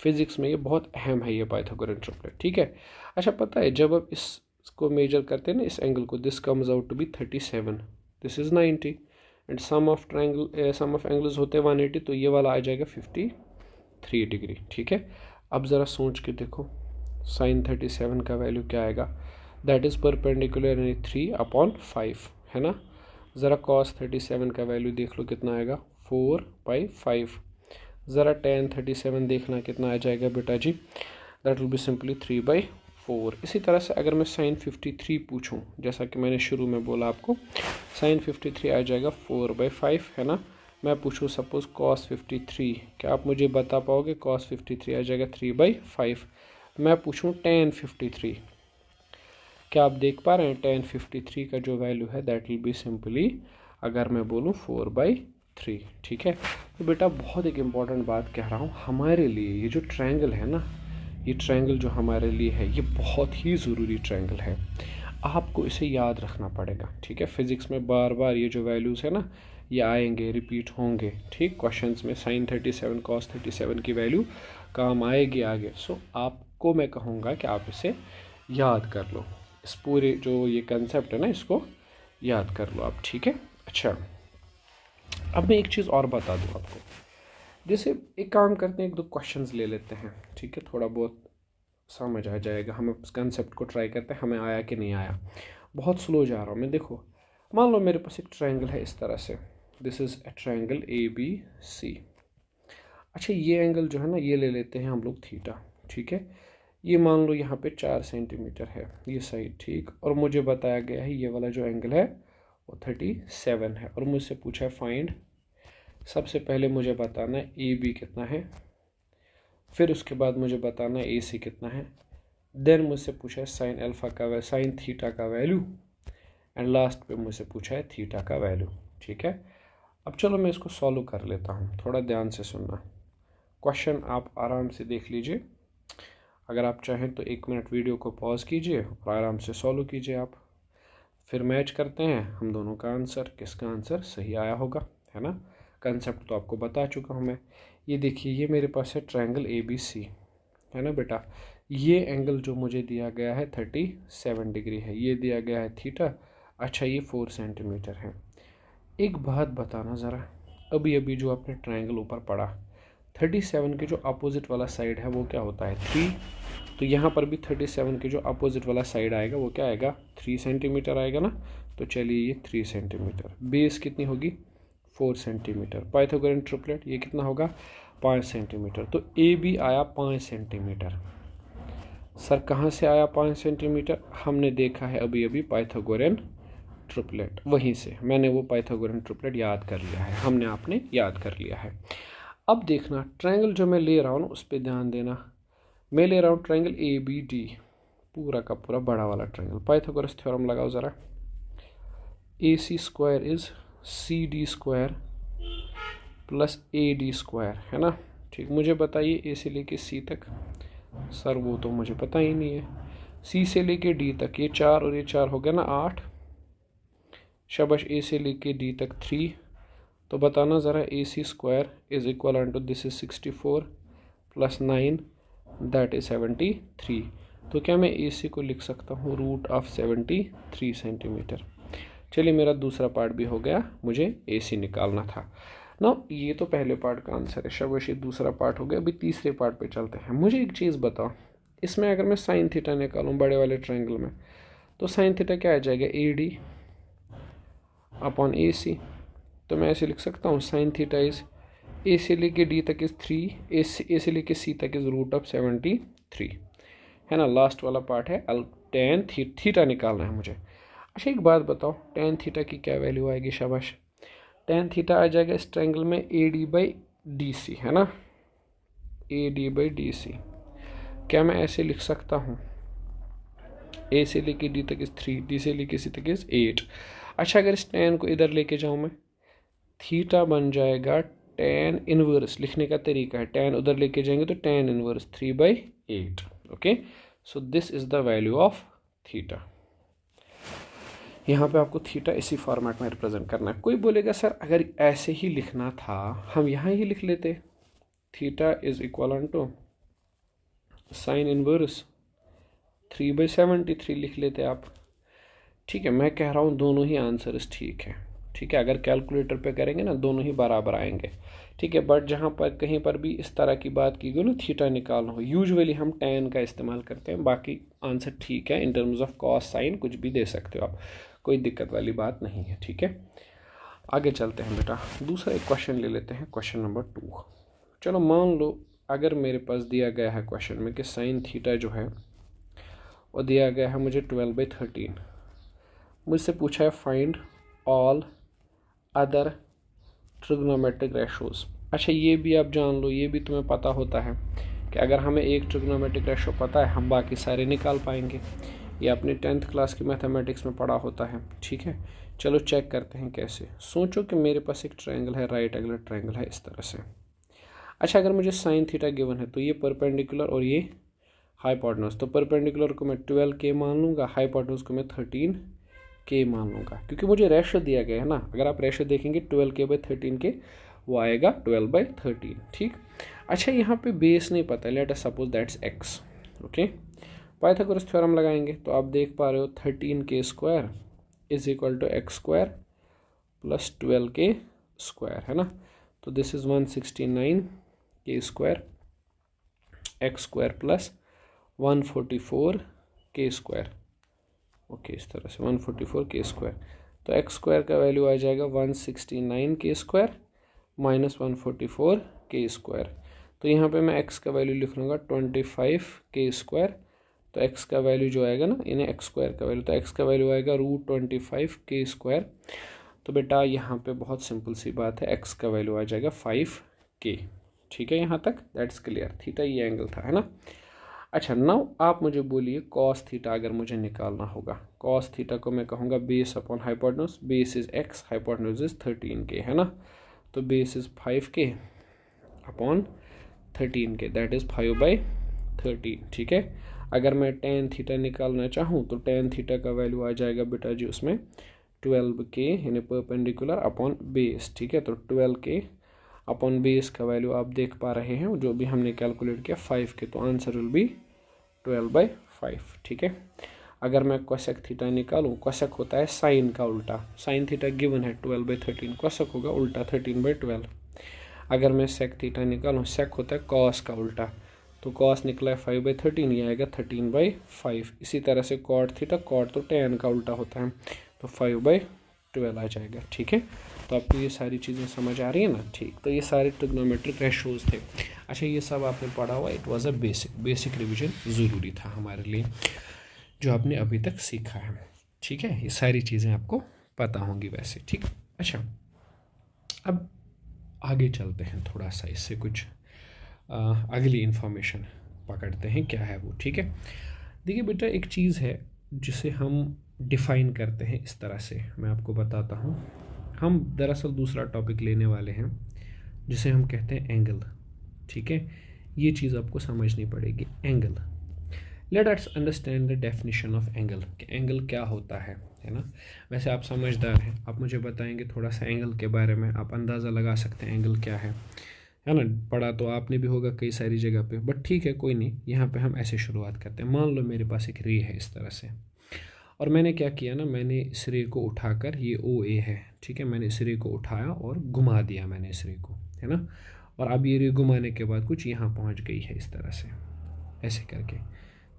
फिजिक्स में ये बहुत अहम है ये पाइथागोरियन ट्रिपलेट, ठीक है। अच्छा, पता है जब आप इसको मेजर करते हैं ना, इस एंगल को, this comes out to be 37, this is 90 and sum of angles होते हैं 180, तो ये वाला आ जाएगा 53 डिग्री, ठीक है। अब ज़रा सोच के देखो, साइन 37 का वैल्यू क्या आएगा, दैट इज़ परपेंडिकुलर यानी 3/5, है ना। ज़रा कॉस 37 का वैल्यू देख लो कितना आएगा, 4/5। ज़रा tan 37 देखना कितना आ जाएगा बेटा जी, दैट विल बी सिंपली 3/4। इसी तरह से अगर मैं साइन 53 पूछूं, जैसा कि मैंने शुरू में बोला आपको, साइन 53 आ जाएगा 4/5, है ना। मैं पूछूं सपोज कॉस 53, क्या आप मुझे बता पाओगे? कॉस 53 आ जाएगा 3/5। मैं पूछूं tan 53, क्या आप देख पा रहे हैं? tan 53 का जो वैल्यू है दैट विल बी सिंपली, अगर मैं बोलूँ 4/3, ठीक है। तो बेटा बहुत एक इम्पॉर्टेंट बात कह रहा हूँ हमारे लिए, ये जो ट्रायंगल है ना, ये ट्रायंगल जो हमारे लिए है ये बहुत ही ज़रूरी ट्रायंगल है, आपको इसे याद रखना पड़ेगा, ठीक है। फिजिक्स में बार बार ये जो वैल्यूज़ है ना, ये आएंगे, रिपीट होंगे, ठीक। क्वेश्चंस में साइन 37 कॉस 37 की वैल्यू काम आएगी आगे। सो आपको मैं कहूँगा कि आप इसे याद कर लो, इस पूरे जो ये कंसेप्ट है ना, इसको याद कर लो आप, ठीक है। अच्छा, अब मैं एक चीज़ और बता दूँ आपको, जैसे एक काम करते हैं, एक दो क्वेश्चंस ले लेते हैं, ठीक है, थोड़ा बहुत समझ आ जाएगा, हम उस कंसेप्ट को ट्राई करते हैं, हमें आया कि नहीं आया। बहुत स्लो जा रहा हूँ मैं। देखो, मान लो मेरे पास एक ट्रायंगल है इस तरह से, this is a triangle ABC। अच्छा, ये एंगल जो है ना, ये ले लेते हैं हम लोग थीटा, ठीक है। ये मान लो यहाँ पे 4 सेंटीमीटर है ये साइड, ठीक। और मुझे बताया गया है ये वाला जो एंगल है वो 37 है, और मुझसे पूछा है फाइंड। सबसे पहले मुझे बताना है AB कितना है, फिर उसके बाद मुझे बताना है AC कितना है, देन मुझसे पूछा है साइन अल्फा का, साइन थीटा का वैल्यू, एंड लास्ट पे मुझसे पूछा है थीटा का वैल्यू, ठीक है। अब चलो मैं इसको सॉल्व कर लेता हूँ, थोड़ा ध्यान से सुनना। क्वेश्चन आप आराम से देख लीजिए, अगर आप चाहें तो 1 मिनट वीडियो को पॉज कीजिए और आराम से सॉल्व कीजिए आप, फिर मैच करते हैं हम दोनों का आंसर, किसका आंसर सही आया होगा, है ना। कंसेप्ट तो आपको बता चुका हूँ मैं। ये देखिए, ये मेरे पास है ट्रायंगल ABC, है ना बेटा। ये एंगल जो मुझे दिया गया है 37 डिग्री है, ये दिया गया है थीटा। अच्छा, ये 4 सेंटीमीटर है। एक बात बताना ज़रा, अभी अभी जो आपने ट्रायंगल ऊपर पढ़ा 37 के जो अपोजिट वाला साइड है वो क्या होता है 3, तो यहाँ पर भी 37 के जो अपोजिट वाला साइड आएगा वो क्या आएगा 3 सेंटीमीटर आएगा ना। तो चलिए ये 3 सेंटीमीटर, बेस कितनी होगी 4 सेंटीमीटर, पाइथागोरन ट्रिपलेट ये कितना होगा 5 सेंटीमीटर। तो ए बी आया 5 सेंटीमीटर। सर कहाँ से आया 5 सेंटीमीटर, हमने देखा है अभी अभी पाइथागोरन ट्रिपलेट, वहीं से मैंने वो पाइथागोरन ट्रिपलेट याद कर लिया है, हमने आपने याद कर लिया है। अब देखना ट्रायंगल जो मैं ले रहा हूँ उस पर ध्यान देना, मैं ले रहा हूँ ट्रायंगल ए बी डी, पूरा का पूरा बड़ा वाला ट्रायंगल। पाइथागोरस थ्योरम लगाओ ज़रा, A C square is C D square plus A D square, है ना। ठीक, मुझे बताइए ए से लेके सी तक, सर वो तो मुझे पता ही नहीं है। सी से लेके डी तक ये 4 और ये 4 हो गया ना 8, शाबाश। ए से लेके डी तक 3, तो बताना ज़रा A C square is equal to this is 64 plus 9 that is 73। तो क्या मैं ए सी को लिख सकता हूँ रूट ऑफ 73 सेंटीमीटर। चलिए मेरा दूसरा पार्ट भी हो गया, मुझे ए सी निकालना था ना। ये तो पहले पार्ट का आंसर है, शाबाश। ये दूसरा पार्ट हो गया। अभी तीसरे पार्ट पे चलते हैं। मुझे एक चीज़ बताओ, इसमें अगर मैं साइन थीटा निकालूँ बड़े वाले ट्रायंगल में, तो साइन थीटा क्या आ जाएगा ए डी अपॉन ए सी। तो मैं ऐसे लिख सकता हूँ साइन थीटा इज ए से लेके डी तक इज़ 3, ए से लेके सी तक इज़ रूट ऑफ 73, है ना। लास्ट वाला पार्ट है टेन थीटा निकालना है मुझे। अच्छा एक बात बताओ, टेन थीटा की क्या वैल्यू आएगी, शाबाश। टेन थीटा आ जाएगा इस ट्रायंगल में A D by D C, है ना, A D by D C. क्या मैं ऐसे लिख सकता हूँ ए से लेके डी तक इज़ 3, डी से लेके सी तक इज़ 8। अच्छा अगर इस टेन को इधर लेके जाऊँ मैं, थीटा बन जाएगा टेन इनवर्स, लिखने का तरीका है टेन उधर लेके जाएंगे तो tan inverse 3/8। Okay, so this is the value of theta. यहाँ पे आपको थीटा इसी फॉर्मेट में रिप्रेजेंट करना है। कोई बोलेगा सर अगर ऐसे ही लिखना था हम यहाँ ही लिख लेते, theta is equal to sine inverse 3/73 लिख लेते आप। ठीक है, मैं कह रहा हूँ दोनों ही आंसर्स ठीक है। ठीक है, अगर कैलकुलेटर पे करेंगे ना दोनों ही बराबर आएंगे। ठीक है, बट जहाँ पर कहीं पर भी इस तरह की बात की गई ना थीटा निकालना हो, यूजुअली हम tan का इस्तेमाल करते हैं। बाकी आंसर ठीक है, in terms of cos sine कुछ भी दे सकते हो आप, कोई दिक्कत वाली बात नहीं है। ठीक है, आगे चलते हैं बेटा। दूसरा एक क्वेश्चन ले लेते हैं, क्वेश्चन नंबर 2। चलो मान लो अगर मेरे पास दिया गया है क्वेश्चन में कि साइन थीटा जो है वो दिया गया है मुझे 12/13, मुझसे पूछा है find all other trigonometric ratios. अच्छा ये भी आप जान लो, ये भी तुम्हें पता होता है कि अगर हमें एक ट्रिग्नोमेट्रिक रेशो पता है हम बाकी सारे निकाल पाएंगे। ये अपने 10th क्लास की मैथमेटिक्स में पढ़ा होता है। ठीक है, चलो चेक करते हैं कैसे। सोचो कि मेरे पास एक ट्रायंगल है, राइट एंगल ट्रायंगल है इस तरह से। अच्छा अगर मुझे साइन थीटा गिवन है तो ये परपेंडिकुलर और ये हाइपोटेन्यूज, तो परपेंडिकुलर को मैं 12K मान लूँगा, हाइपोटेन्यूज को मैं 13K मान लूँगा, क्योंकि मुझे रेशो दिया गया है ना। अगर आप रेशो देखेंगे 12K/13K वो आएगा 12/13। ठीक, अच्छा यहाँ पे बेस नहीं पता, let us suppose that's x। Okay, Pythagoras theorem लगाएंगे तो आप देख पा रहे हो 13K square is equal to x square plus 12K square, है ना। तो this is 169K square, x square plus 144K square. Okay, इस तरह से 144K स्क्वायर। तो x स्क्वायर का वैल्यू आ जाएगा 169K square minus 144K square. तो यहाँ पे मैं x का वैल्यू लिख लूँगा 25K स्क्वायर। तो x का वैल्यू जो आएगा ना, यानी x स्क्वायर का वैल्यू, तो x का वैल्यू आएगा √25K स्क्वायर। तो बेटा यहाँ पे बहुत सिंपल सी बात है, x का वैल्यू आ जाएगा 5K। ठीक है, यहाँ तक दैट्स क्लियर। थीटा ये एंगल था, है ना। अच्छा नाउ आप मुझे बोलिए कॉस थीटा अगर मुझे निकालना होगा, कॉस थीटा को मैं कहूँगा base upon hypotenuse, base is x, hypotenuse is 13K, है ना। तो base is 5K upon 13K, that is 5/13। ठीक है, अगर मैं tan थीटा निकालना चाहूँ तो tan थीटा का वैल्यू आ जाएगा बेटा जी उसमें 12K यानी परपेंडिकुलर अपॉन बेस। ठीक है, तो 12K अपॉन बेस का वैल्यू आप देख पा रहे हैं जो भी हमने कैलकुलेट किया 5K, तो आंसर विल बी 12/5। ठीक है, अगर मैं कोसेक थीटा निकालूं, कोसेक होता है साइन का उल्टा, साइन थीटा गिवन है 12/13, कोसेक होगा उल्टा 13/12। अगर मैं सेक थीटा निकालूँ, सेक होता है कॉस का उल्टा, तो कॉस निकला है 5/13, ये आएगा 13/5। इसी तरह से कॉट थीटा, कॉट तो tan का उल्टा होता है, तो 5/12 आ जाएगा। ठीक है, तो आपको ये सारी चीज़ें समझ आ रही है ना। ठीक, तो ये सारे ट्रिग्नोमेट्रिक रेशोज थे। अच्छा, ये सब आपने पढ़ा हुआ, it was a basic revision ज़रूरी था हमारे लिए, जो आपने अभी तक सीखा है। ठीक है, ये सारी चीज़ें आपको पता होंगी वैसे। ठीक, अच्छा, अब आगे चलते हैं, थोड़ा सा इससे कुछ अगली इन्फॉर्मेशन पकड़ते हैं, क्या है वो। ठीक है, देखिए बेटा, एक चीज़ है जिसे हम डिफ़ाइन करते हैं इस तरह से, मैं आपको बताता हूँ। हम दरअसल दूसरा टॉपिक लेने वाले हैं जिसे हम कहते हैं एंगल। ठीक है, ये चीज़ आपको समझनी पड़ेगी, angle. Let us understand the definition of angle, कि एंगल क्या होता है ना। वैसे आप समझदार हैं, आप मुझे बताएंगे थोड़ा सा एंगल के बारे में, आप अंदाज़ा लगा सकते हैं एंगल क्या है ना। पढ़ा तो आपने भी होगा कई सारी जगह पे, बट ठीक है, कोई नहीं। यहाँ पे हम ऐसे शुरुआत करते हैं। मान लो मेरे पास एक रे है इस तरह से, और मैंने क्या किया ना, मैंने इस रे को उठाकर, ये OA है, ठीक है, मैंने इस रे को उठाया और घुमा दिया मैंने इस रे को, है ना। और अब ये रे घुमाने के बाद कुछ यहाँ पहुँच गई है इस तरह से, ऐसे करके।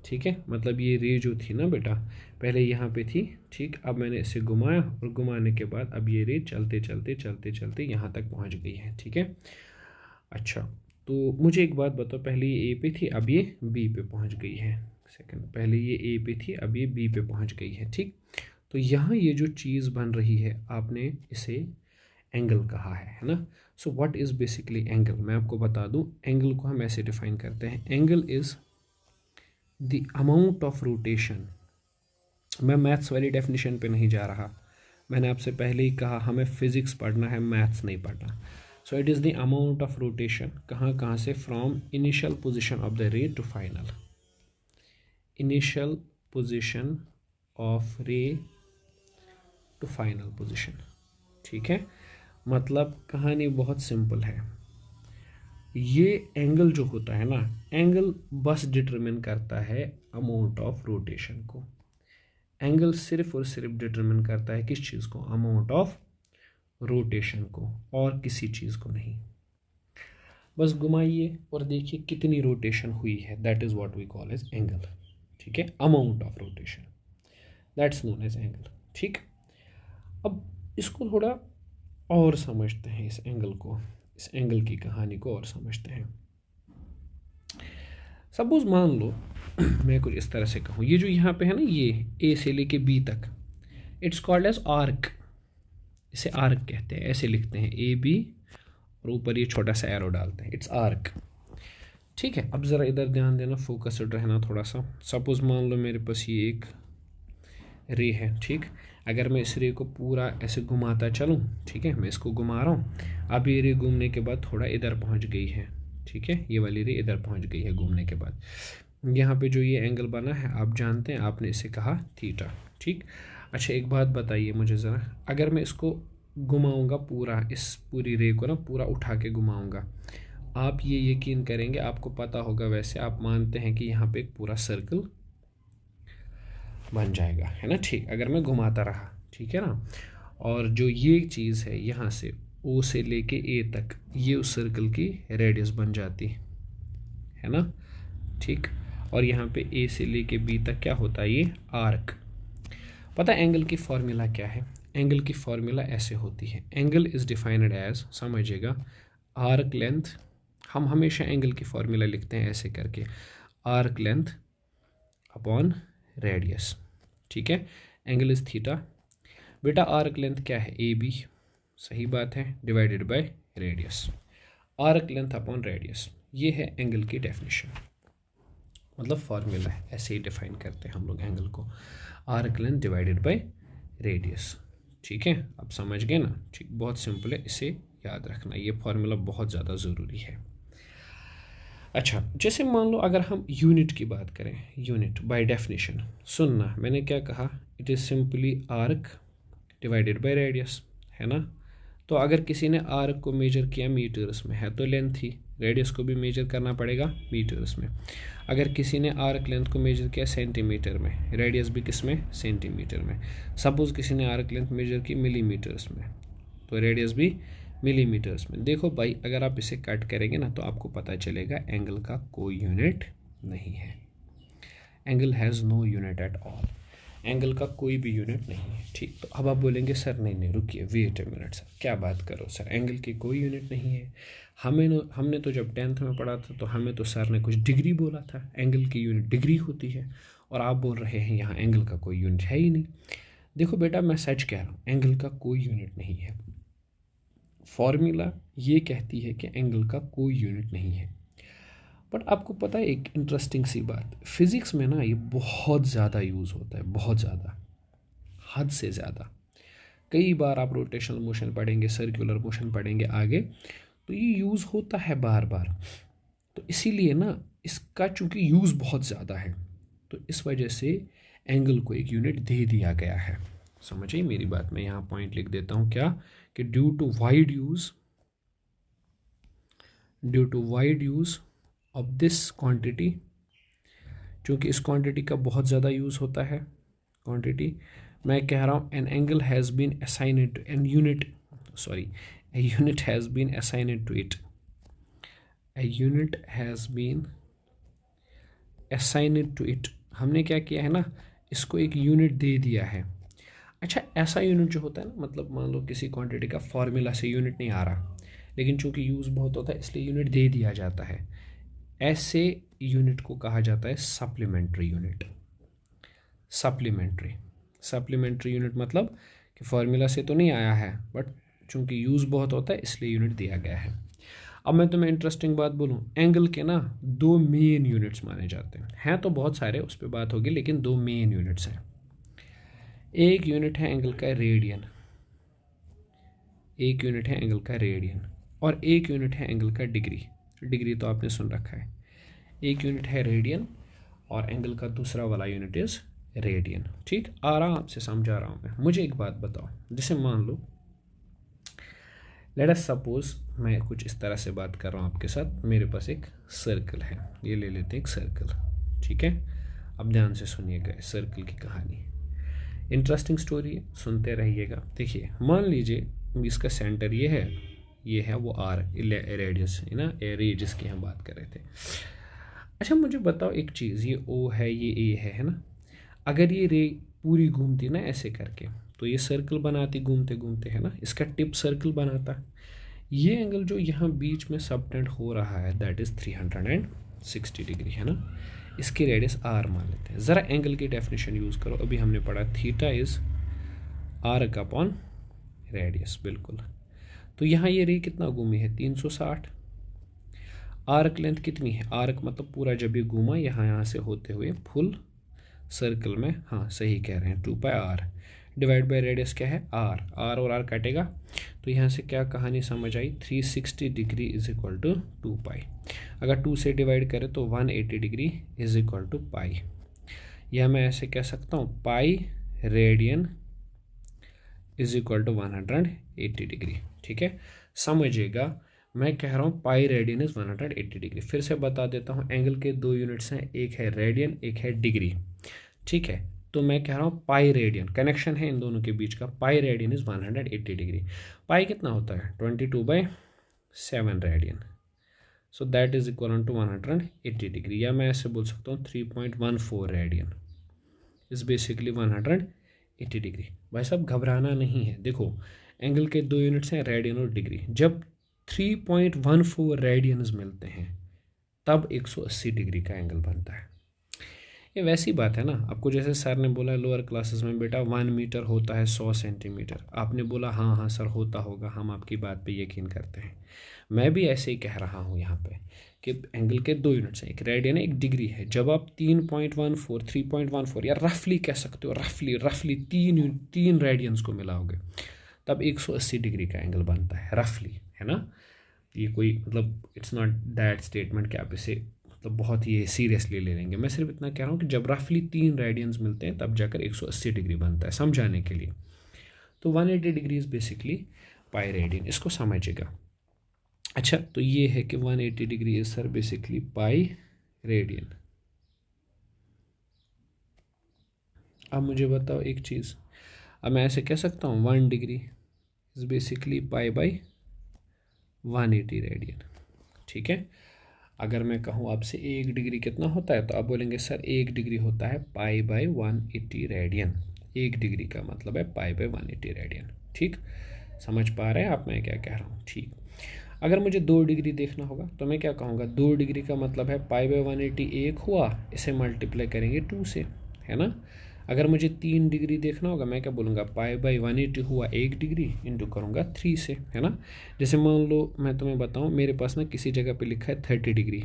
ठीक है, मतलब ये रे जो थी ना बेटा, पहले यहाँ पे थी, ठीक, अब मैंने इसे घुमाया, और घुमाने के बाद अब ये रे चलते चलते चलते चलते यहाँ तक पहुँच गई है। ठीक है, अच्छा, तो मुझे एक बात बताओ, पहले ये A पे थी, अब ये B पे पहुँच गई है। सेकंड, पहले ये A पे थी, अब ये B पे पहुँच गई है। ठीक, तो यहाँ ये जो चीज़ बन रही है, आपने इसे एंगल कहा है ना। So what is basically angle, मैं आपको बता दूँ। एंगल को हम ऐसे डिफाइन करते हैं, angle is the amount of rotation. मैं मैथ्स वाली डेफिनेशन पे नहीं जा रहा, मैंने आपसे पहले ही कहा हमें फिज़िक्स पढ़ना है, मैथ्स नहीं पढ़ना। So it is the amount of rotation, कहाँ से, from initial position of the ray to final, initial position of ray to final position. ठीक है, मतलब कहानी बहुत सिंपल है। ये एंगल जो होता है ना, एंगल बस डिटरमिन करता है अमाउंट ऑफ रोटेशन को। एंगल सिर्फ और सिर्फ डिटरमिन करता है किस चीज़ को, अमाउंट ऑफ रोटेशन को, और किसी चीज़ को नहीं। बस घुमाइए और देखिए कितनी रोटेशन हुई है, that is what we call as angle. ठीक है, amount of rotation, that's known as angle. ठीक, अब इसको थोड़ा और समझते हैं, इस एंगल को, इस एंगल की कहानी को और समझते हैं। सपोज मान लो मैं कुछ इस तरह से कहूँ, ये जो यहाँ पे है ना, ये A से लेके B तक, इट्स कॉल्ड एज आर्क, इसे आर्क कहते हैं, ऐसे लिखते हैं AB, और ऊपर ये छोटा सा एरो डालते हैं, इट्स आर्क। ठीक है, अब ज़रा इधर ध्यान देना, फोकस्ड रहना थोड़ा सा। सपोज मान लो मेरे पास ये एक रे है, ठीक, अगर मैं इस रे को पूरा ऐसे घुमाता चलूँ, ठीक है, मैं इसको घुमा रहा हूँ, अब ये रे घूमने के बाद थोड़ा इधर पहुँच गई है। ठीक है, ये वाली रे इधर पहुँच गई है घूमने के बाद। यहाँ पे जो ये एंगल बना है, आप जानते हैं, आपने इसे कहा थीटा। ठीक, अच्छा, एक बात बताइए मुझे ज़रा, अगर मैं इसको घुमाऊँगा पूरा, इस पूरी रे को ना पूरा उठा के घुमाऊँगा, आप ये यकीन करेंगे, आपको पता होगा, वैसे आप मानते हैं कि यहाँ पे एक पूरा सर्कल बन जाएगा, है ना। ठीक, अगर मैं घुमाता रहा, ठीक है ना, और जो ये चीज़ है यहाँ से O से लेके A तक, ये उस सर्कल की रेडियस बन जाती है ना। ठीक, और यहाँ पे A से लेके B तक क्या होता है, ये आर्क। पता है एंगल की फॉर्मूला क्या है, एंगल की फॉर्मूला ऐसे होती है, एंगल इज़ डिफाइंड एज, समझिएगा, आर्क लेंथ। हम हमेशा एंगल की फॉर्मूला लिखते हैं ऐसे करके, आर्क लेंथ अपॉन रेडियस। ठीक है, एंगल इज थीटा। बेटा आर्क लेंथ क्या है, AB, सही बात है, divided by radius, arc length upon radius, ये है एंगल की डेफिनेशन, मतलब फॉर्मूला है, ऐसे ही डिफाइन करते हैं हम लोग एंगल को, arc length divided by radius. ठीक है, अब समझ गए ना। ठीक, बहुत सिंपल है, इसे याद रखना, ये फॉर्मूला बहुत ज़्यादा ज़रूरी है। अच्छा, जैसे मान लो अगर हम यूनिट की बात करें, यूनिट बाय डेफिनेशन, सुनना, मैंने क्या कहा, it is simply arc divided by radius, है ना। तो अगर किसी ने आर्क को मेजर किया मीटर्स में, है तो लेंथ ही, रेडियस को भी मेजर करना पड़ेगा मीटर्स में। अगर किसी ने आर्क लेंथ को मेजर किया सेंटीमीटर में, रेडियस भी किस में, सेंटीमीटर में। सपोज़ किसी ने आर्क लेंथ मेजर की मिलीमीटर्स में, तो रेडियस भी मिलीमीटर्स में। देखो भाई, अगर आप इसे कट करेंगे ना तो आपको पता चलेगा एंगल का कोई यूनिट नहीं है। Angle has no unit at all, angle का कोई भी यूनिट नहीं है। ठीक, तो अब आप बोलेंगे सर नहीं रुकिए, वेट ए मिनट सर, क्या बात करो सर, एंगल की कोई यूनिट नहीं है। हमने तो जब 10th में पढ़ा था तो हमें तो सर ने कुछ डिग्री बोला था, एंगल की यूनिट डिग्री होती है, और आप बोल रहे हैं यहाँ एंगल का कोई यूनिट है ही नहीं। देखो बेटा, मैं सच कह रहा हूँ, एंगल का कोई यूनिट नहीं है। फॉर्मूला ये कहती है कि एंगल का कोई यूनिट नहीं है। बट आपको पता है एक इंटरेस्टिंग सी बात, फिज़िक्स में ना ये बहुत ज़्यादा यूज़ होता है, बहुत ज़्यादा, हद से ज़्यादा। कई बार आप रोटेशनल मोशन पढ़ेंगे, सर्कुलर मोशन पढ़ेंगे आगे, तो ये यूज़ होता है बार बार। तो इसीलिए ना इसका चूँकि यूज़ बहुत ज़्यादा है, तो इस वजह से एंगल को एक यूनिट दे दिया गया है। समझिए मेरी बात, मैं यहाँ पॉइंट लिख देता हूँ क्या, कि due to wide use of this quantity, चूँकि इस क्वांटिटी का बहुत ज़्यादा यूज़ होता है, क्वांटिटी, मैं कह रहा हूँ an angle has been assigned to an unit, sorry, a unit has been assigned to it, a unit has been assigned to it. हमने क्या किया है ना, इसको एक यूनिट दे दिया है। अच्छा, ऐसा यूनिट जो होता है ना, मतलब मान लो किसी क्वांटिटी का फॉर्मूला से यूनिट नहीं आ रहा, लेकिन चूंकि यूज़ बहुत होता है इसलिए यूनिट दे दिया जाता है, ऐसे यूनिट को कहा जाता है सप्लीमेंट्री यूनिट। सप्लीमेंट्री यूनिट मतलब कि फॉर्मूला से तो नहीं आया है, बट चूंकि यूज़ बहुत होता है इसलिए यूनिट दिया गया है। अब मैं तुम्हें इंटरेस्टिंग बात बोलूँ, एंगल के ना दो मेन यूनिट्स माने जाते हैं तो बहुत सारे, उस पर बात होगी, लेकिन दो मेन यूनिट्स हैं। एक यूनिट है एंगल का रेडियन, और एक यूनिट है एंगल का डिग्री तो आपने सुन रखा है। एक यूनिट है रेडियन और एंगल का दूसरा वाला यूनिट इज़ रेडियन। ठीक, आराम से समझा रहा हूँ मैं। मुझे एक बात बताओ, जैसे मान लो, लेट अस सपोज, मैं कुछ इस तरह से बात कर रहा हूँ आपके साथ, मेरे पास एक सर्कल है, ये ले लेते हैं एक सर्कल, ठीक है। अब ध्यान से सुनिएगा इस सर्कल की कहानी, इंटरेस्टिंग स्टोरी है, सुनते रहिएगा। देखिए, मान लीजिए इसका सेंटर ये है वो आर, रेडियस है ना, रेडियस की हम बात कर रहे थे। अच्छा मुझे बताओ एक चीज़, ये ओ है, ये ए है ना, अगर ये रे पूरी घूमती ना ऐसे करके, तो ये सर्कल बनाती घूमते घूमते, है ना, इसका टिप सर्कल बनाता। ये एंगल जो यहाँ बीच में सबटेंड हो रहा है दैट इज़ 360 डिग्री, है ना, इसकी रेडियस आर मान लेते हैं। ज़रा एंगल की डेफिनेशन यूज़ करो, अभी हमने पढ़ा theta is arc upon radius, बिल्कुल। तो यहाँ ये रे कितना घूमी है, 360। आर्क लेंथ कितनी है, आर्क मतलब पूरा जब ये घूमा यहाँ से होते हुए फुल सर्कल में, हाँ सही कह रहे हैं, 2πr डिवाइड बाई रेडियस क्या है, आर और आर काटेगा, तो यहाँ से क्या कहानी समझ आई, 360 डिग्री इज इक्वल टू 2π। अगर 2 से डिवाइड करें तो 180 degree is equal to pi, या मैं ऐसे कह सकता हूँ pi radian is equal to 180 degree. ठीक है, समझिएगा, मैं कह रहा हूँ पाई रेडियन इज 180 डिग्री। फिर से बता देता हूँ, एंगल के दो यूनिट्स हैं, एक है रेडियन एक है डिग्री। ठीक है, तो मैं कह रहा हूँ पाई रेडियन, कनेक्शन है इन दोनों के बीच का, pi radian is 180 degree. Pi कितना होता है, 22/7 radian, so that is equal to 180 degree, या मैं ऐसे बोल सकता हूँ 3.14 रेडियन इज बेसिकली 180 डिग्री। भाई साहब घबराना नहीं है, देखो एंगल के दो यूनिट्स हैं रेडियन और डिग्री, जब 3.14 रेडियंस मिलते हैं तब 180 डिग्री का एंगल बनता है। ये वैसी बात है ना, आपको जैसे सर ने बोला लोअर क्लासेस में बेटा 1 मीटर होता है 100 सेंटीमीटर, आपने बोला हाँ हाँ सर होता होगा, हम आपकी बात पे यकीन करते हैं। मैं भी ऐसे ही कह रहा हूँ यहाँ पे कि एंगल के दो यूनिट्स हैं, एक रेडियन है एक डिग्री है। जब आप 3.14 3.14 या रफली कह सकते हो, रफली तीन रेडियंस को मिलाओगे तब 180 डिग्री का एंगल बनता है, रफली, है ना। ये कोई मतलब इट्स नॉट दैट स्टेटमेंट कि आप इसे मतलब बहुत ही सीरियसली ले लेंगे, मैं सिर्फ इतना कह रहा हूँ कि जब रफली 3 रेडियंस मिलते हैं तब जाकर 180 डिग्री बनता है, समझाने के लिए। तो 180 degree is basically pi radian, इसको समझिएगा। अच्छा, तो ये है कि 180 degree is sir basically pi radian. अब मुझे बताओ एक चीज़, अब मैं ऐसे कह सकता हूँ 1 degree is basically pi by 180 radian. ठीक है, अगर मैं कहूँ आपसे 1 डिग्री कितना होता है तो आप बोलेंगे सर 1 डिग्री होता है पाई बाई 180 रेडियन। 1 डिग्री का मतलब है पाई बाई 180 रेडियन। ठीक, समझ पा रहे हैं आप मैं क्या कह रहा हूँ? ठीक, अगर मुझे 2 डिग्री देखना होगा तो मैं क्या कहूँगा, 2 डिग्री का मतलब है पाई बाई 180 एक हुआ, इसे मल्टीप्लाई करेंगे 2 से, है ना। अगर मुझे 3 डिग्री देखना होगा मैं क्या बोलूँगा, पाई बाई 180 हुआ 1 डिग्री इंटू करूँगा 3 से, है ना। जैसे मान लो मैं तुम्हें बताऊँ, मेरे पास ना किसी जगह पे लिखा है 30 डिग्री,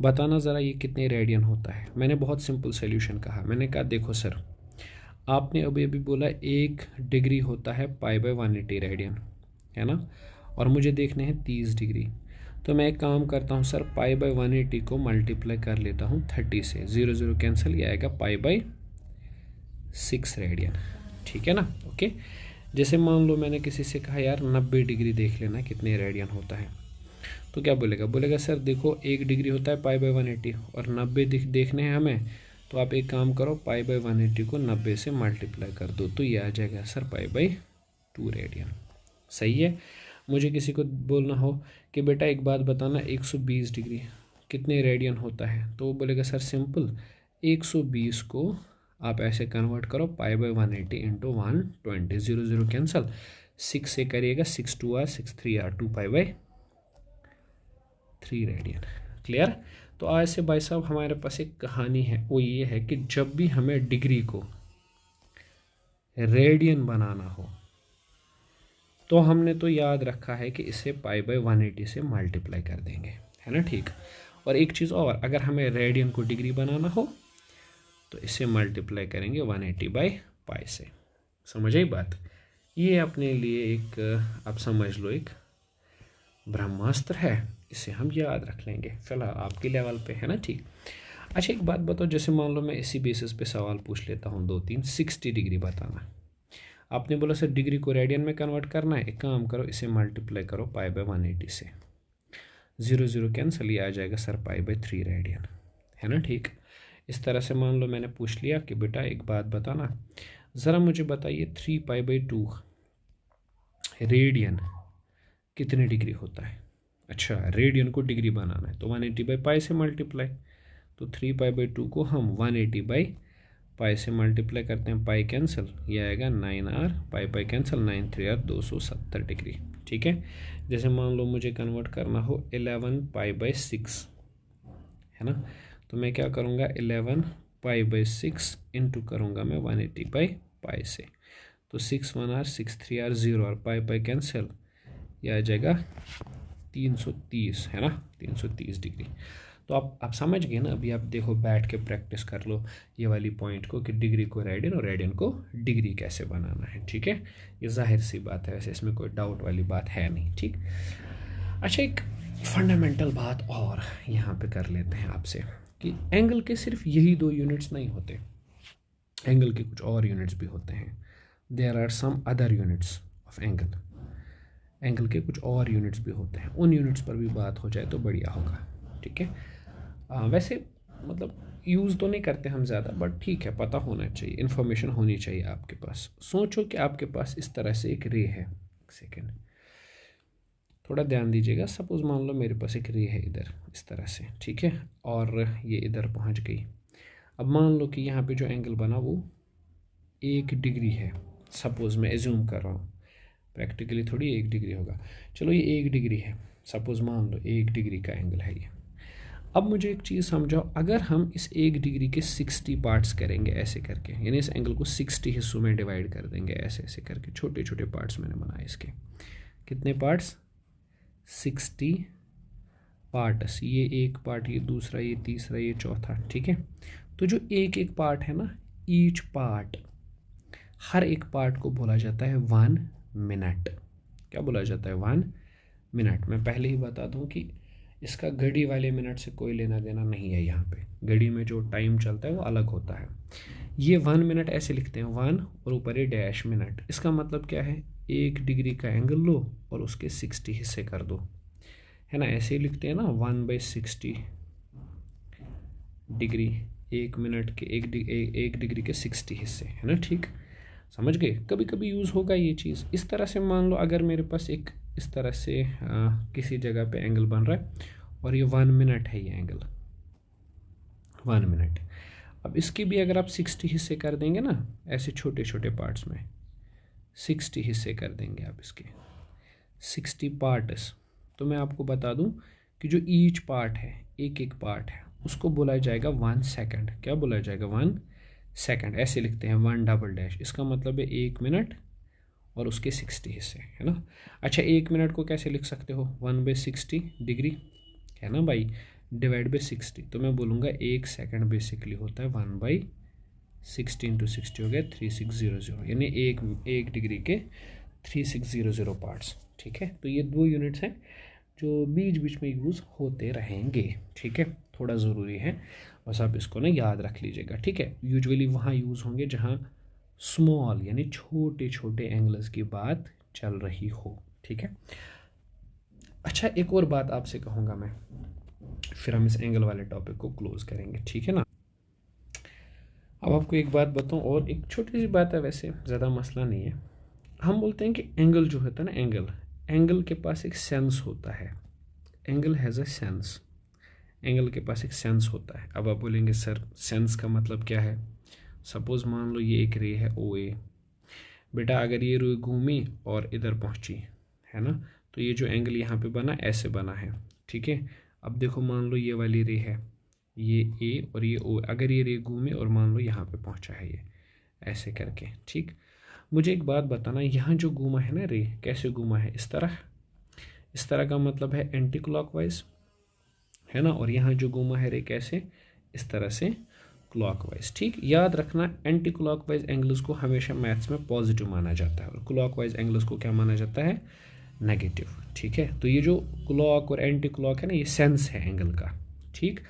बताना ज़रा ये कितने रेडियन होता है। मैंने बहुत सिंपल सोल्यूशन कहा, मैंने कहा देखो सर, आपने अभी अभी बोला 1 डिग्री होता है पाई बाई 180 रेडियन, है ना, और मुझे देखने हैं 30 डिग्री। तो मैं एक काम करता हूँ सर, पाई बाई 180 को मल्टीप्लाई कर लेता हूँ 30 से, 0 0 कैंसिल, ये आएगा पाई बाई 6 रेडियन। ठीक है ना, ओके। जैसे मान लो मैंने किसी से कहा यार 90 डिग्री देख लेना कितने रेडियन होता है, तो क्या बोलेगा, बोलेगा सर देखो 1 डिग्री होता है पाई बाई 180 और 90 देखने हैं हमें, तो आप एक काम करो पाई बाई 180 को 90 से मल्टीप्लाई कर दो, तो ये आ जाएगा सर पाई बाई 2 रेडियन। सही है। मुझे किसी को बोलना हो कि बेटा एक बात बताना 120 डिग्री कितने रेडियन होता है, तो वो बोलेगा सर सिंपल, 120 को आप ऐसे कन्वर्ट करो पाई बाई 180 इंटू 120, 0 0 कैंसल, 6 से करिएगा 6 2 or 6 3 or 2 pi by 3 radian. Clear. तो आज से भाई साहब हमारे पास एक कहानी है, वो ये है कि जब भी हमें डिग्री को रेडियन बनाना हो तो हमने तो याद रखा है कि इसे पाई बाई 180 से मल्टीप्लाई कर देंगे, है ना। ठीक, और एक चीज़ और, अगर हमें रेडियन को डिग्री बनाना हो तो इसे मल्टीप्लाई करेंगे 180 बाई पाई से। समझ आई बात? ये अपने लिए एक आप समझ लो एक ब्रह्मास्त्र है, इसे हम याद रख लेंगे फिलहाल आपके लेवल पे, है ना। ठीक, अच्छा एक बात बताओ, जैसे मान लो मैं इसी बेसिस पे सवाल पूछ लेता हूँ 2 3, 60 डिग्री बताना। आपने बोला सर डिग्री को रेडियन में कन्वर्ट करना है, एक काम करो इसे मल्टीप्लाई करो पाई बाई 180 से, 0 0 कैंसिल, ये आ जाएगा सर पाई बाई 3 रेडियन, है ना। ठीक, इस तरह से मान लो मैंने पूछ लिया कि बेटा एक बात बताना, ज़रा मुझे बताइए 3 पाई बाई 2 रेडियन कितने डिग्री होता है। अच्छा, रेडियन को डिग्री बनाना है तो 180 बाई पाई से मल्टीप्लाई, तो 3 पाई बाई 2 को हम 180 बाई पाई से मल्टीप्लाई करते हैं, पाई कैंसिल, ये आएगा 9r, पाई पाई कैंसिल, 9 3r 270 डिग्री। ठीक है, जैसे मान लो मुझे कन्वर्ट करना हो 11 पाई बाई 6, है ना, तो मैं क्या करूँगा 11 पाई बाई 6 इंटू करूँगा मैं 180 बाई पाई से, तो 6 1r 6 3r 0 और पाई पाई कैंसिल, यह आ जाएगा 330, है ना, 330 डिग्री। तो आप समझ गए ना, अभी आप देखो बैठ के प्रैक्टिस कर लो ये वाली पॉइंट को कि डिग्री को रेडियन और रेडियन को डिग्री कैसे बनाना है। ठीक है, ये जाहिर सी बात है, वैसे इसमें कोई डाउट वाली बात है नहीं। ठीक, अच्छा एक फंडामेंटल बात और यहाँ पे कर लेते हैं आपसे कि एंगल के सिर्फ यही 2 यूनिट्स नहीं होते, एंगल के कुछ और यूनिट्स भी होते हैं। There are some other units of angle, angle के कुछ और यूनिट्स भी होते हैं, उन यूनिट्स पर भी बात हो जाए तो बढ़िया होगा। ठीक है, वैसे मतलब यूज़ तो नहीं करते हम ज़्यादा, बट ठीक है, पता होना चाहिए, इन्फॉर्मेशन होनी चाहिए आपके पास। सोचो कि आपके पास इस तरह से एक रे है, एक सेकेंड थोड़ा ध्यान दीजिएगा, सपोज़ मान लो मेरे पास एक रे है इधर इस तरह से, ठीक है, और ये इधर पहुंच गई। अब मान लो कि यहाँ पे जो एंगल बना वो 1 डिग्री है, सपोज़ मैं एज्यूम कर रहा हूँ, प्रैक्टिकली थोड़ी 1 डिग्री होगा, चलो ये 1 डिग्री है, सपोज़ मान लो 1 डिग्री का एंगल है ये। अब मुझे एक चीज़ समझाओ, अगर हम इस 1 डिग्री के 60 पार्ट्स करेंगे ऐसे करके, यानी इस एंगल को 60 हिस्सों में डिवाइड कर देंगे ऐसे ऐसे करके, छोटे छोटे पार्ट्स मैंने बनाए इसके, कितने पार्ट्स, 60 पार्ट्स, ये एक पार्ट, ये दूसरा, ये तीसरा, ये चौथा। ठीक है, तो जो एक एक पार्ट है ना, ईच पार्ट, हर एक पार्ट को बोला जाता है 1 मिनट। क्या बोला जाता है, 1 मिनट। मैं पहले ही बता दूं कि इसका घड़ी वाले मिनट से कोई लेना देना नहीं है, यहाँ पे घड़ी में जो टाइम चलता है वो अलग होता है। ये 1 मिनट ऐसे लिखते हैं, 1 और ऊपर ये डैश मिनट, इसका मतलब क्या है, 1 डिग्री का एंगल लो और उसके 60 हिस्से कर दो, है ना, ऐसे ही लिखते हैं ना, 1/60 डिग्री, 1 मिनट के 1 डिग्री के 60 हिस्से, है ना। ठीक, समझ गए, कभी कभी यूज़ होगा ये चीज़। इस तरह से मान लो अगर मेरे पास एक इस तरह से किसी जगह पे एंगल बन रहा है और ये 1 मिनट है, ये एंगल 1 मिनट। अब इसके भी अगर आप 60 हिस्से कर देंगे ना, ऐसे छोटे छोटे पार्ट्स में 60 हिस्से कर देंगे आप इसके, 60 पार्ट्स, तो मैं आपको बता दूं कि जो ईच पार्ट है, एक एक पार्ट है, उसको बोला जाएगा 1 सेकंड। क्या बोला जाएगा? 1 सेकंड। ऐसे लिखते हैं 1 डबल डैश, इसका मतलब है 1 मिनट और उसके 60 हिस्से, है ना। अच्छा, 1 मिनट को कैसे लिख सकते हो? 1/60 डिग्री, है ना भाई, डिवाइड बाई 60। तो मैं बोलूँगा 1 सेकंड बेसिकली होता है 1/60 इंटू 60 हो गया 3600, यानी एक डिग्री के 3600 पार्ट्स। ठीक है, तो ये 2 यूनिट्स हैं जो बीच बीच में यूज़ होते रहेंगे। ठीक है, थोड़ा ज़रूरी है, बस आप इसको ना याद रख लीजिएगा। ठीक है, यूजुअली वहाँ यूज़ होंगे जहाँ स्मॉल यानी छोटे छोटे एंगल्स की बात चल रही हो। ठीक है। अच्छा, एक और बात आपसे कहूँगा मैं, फिर हम इस एंगल वाले टॉपिक को क्लोज करेंगे। ठीक है ना। अब आपको एक बात बताऊँ, और एक छोटी सी बात है, वैसे ज़्यादा मसला नहीं है। हम बोलते हैं कि एंगल जो होता है ना, एंगल के पास एक सेंस होता है। Angle has a sense, angle के पास एक सेंस होता है। अब आप बोलेंगे सर सेंस का मतलब क्या है? सपोज मान लो ये एक रे है OA, बेटा अगर ये रे घूमी और इधर पहुंची, है ना, तो ये जो एंगल यहाँ पे बना ऐसे बना है। ठीक है, अब देखो मान लो ये वाली रे है, ये A और ये O, अगर ये रे घूमे और मान लो यहाँ पे पहुंचा है ये ऐसे करके। ठीक, मुझे एक बात बताना, यहाँ जो घूमा है ना रे, कैसे घूमा है? इस तरह का मतलब है एंटी क्लॉकवाइज, है ना। और यहाँ जो घूमा है रे कैसे? इस तरह से क्लॉकवाइज। ठीक, याद रखना एंटी क्लॉकवाइज एंगल्स को हमेशा मैथ्स में पॉजिटिव माना जाता है और क्लॉकवाइज एंगल्स को क्या माना जाता है? नेगेटिव। ठीक है, तो ये जो क्लॉक और एंटी क्लॉक है ना, ये सेंस है एंगल का। ठीक,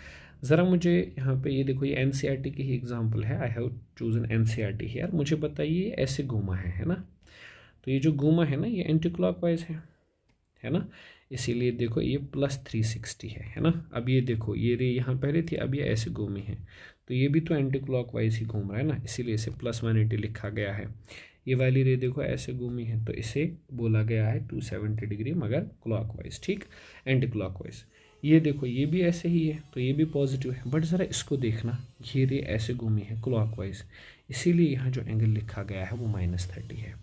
ज़रा मुझे यहाँ पे ये देखो, ये NCERT की ही एग्जांपल है, I have chosen NCERT here. मुझे बताइए ऐसे घूमा है ना, तो ये जो घूमा है ना, ये एंटी क्लॉकवाइज है ना, इसीलिए देखो ये +360 है ना। अब ये देखो ये रे यहाँ पहले थी, अब ये ऐसे घूमी है, तो ये भी तो एंटी क्लॉकवाइज ही घूम रहा है ना, इसीलिए इसे +180 लिखा गया है। ये वाली रे देखो ऐसे घूमी है, तो इसे बोला गया है 270 डिग्री मगर क्लॉकवाइज। ठीक, एंटी क्लॉकवाइज। ये देखो ये भी ऐसे ही है, तो ये भी पॉजिटिव है, बट ज़रा इसको देखना, ये रे ऐसे घूमी है क्लॉकवाइज, इसीलिए यहाँ जो एंगल लिखा गया है वो -30 है।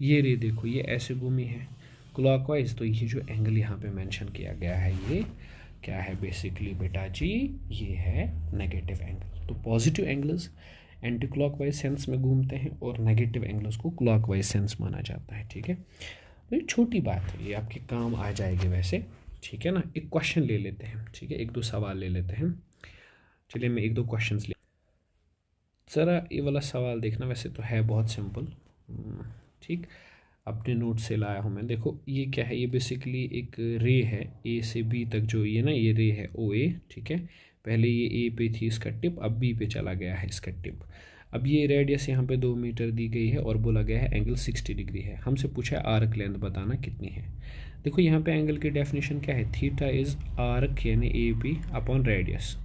ये रे देखो ये ऐसे घूमी है क्लॉकवाइज, तो ये जो एंगल यहाँ पे मेंशन किया गया है ये क्या है बेसिकली बेटा जी? ये है नेगेटिव एंगल। तो positive angles anti clockwise sense में घूमते हैं और नेगेटिव एंगल्स को क्लॉकवाइज सेंस माना जाता है। ठीक है, तो ये छोटी बात है, ये आपके काम आ जाएगी वैसे। ठीक है ना, एक क्वेश्चन ले लेते हैं। ठीक है, 1-2 सवाल ले लेते हैं। चलिए मैं 1-2 क्वेश्चन ले, ज़रा ये वाला सवाल देखना, वैसे तो है बहुत सिंपल। ठीक, अपने नोट से लाया हूँ मैं। देखो ये क्या है, ये बेसिकली एक रे है A से B तक, जो ये ना ये रे है OA। ठीक है, पहले ये A पे थी इसका टिप, अब B पे चला गया है इसका टिप। अब ये रेडियस यहाँ पे 2 मीटर दी गई है और बोला गया है एंगल 60 डिग्री है। हमसे पूछा है आर्क लेंथ बताना कितनी है। देखो यहाँ पे एंगल की डेफिनेशन क्या है? थीटा इज़ आर्क यानी AB अपॉन रेडियस।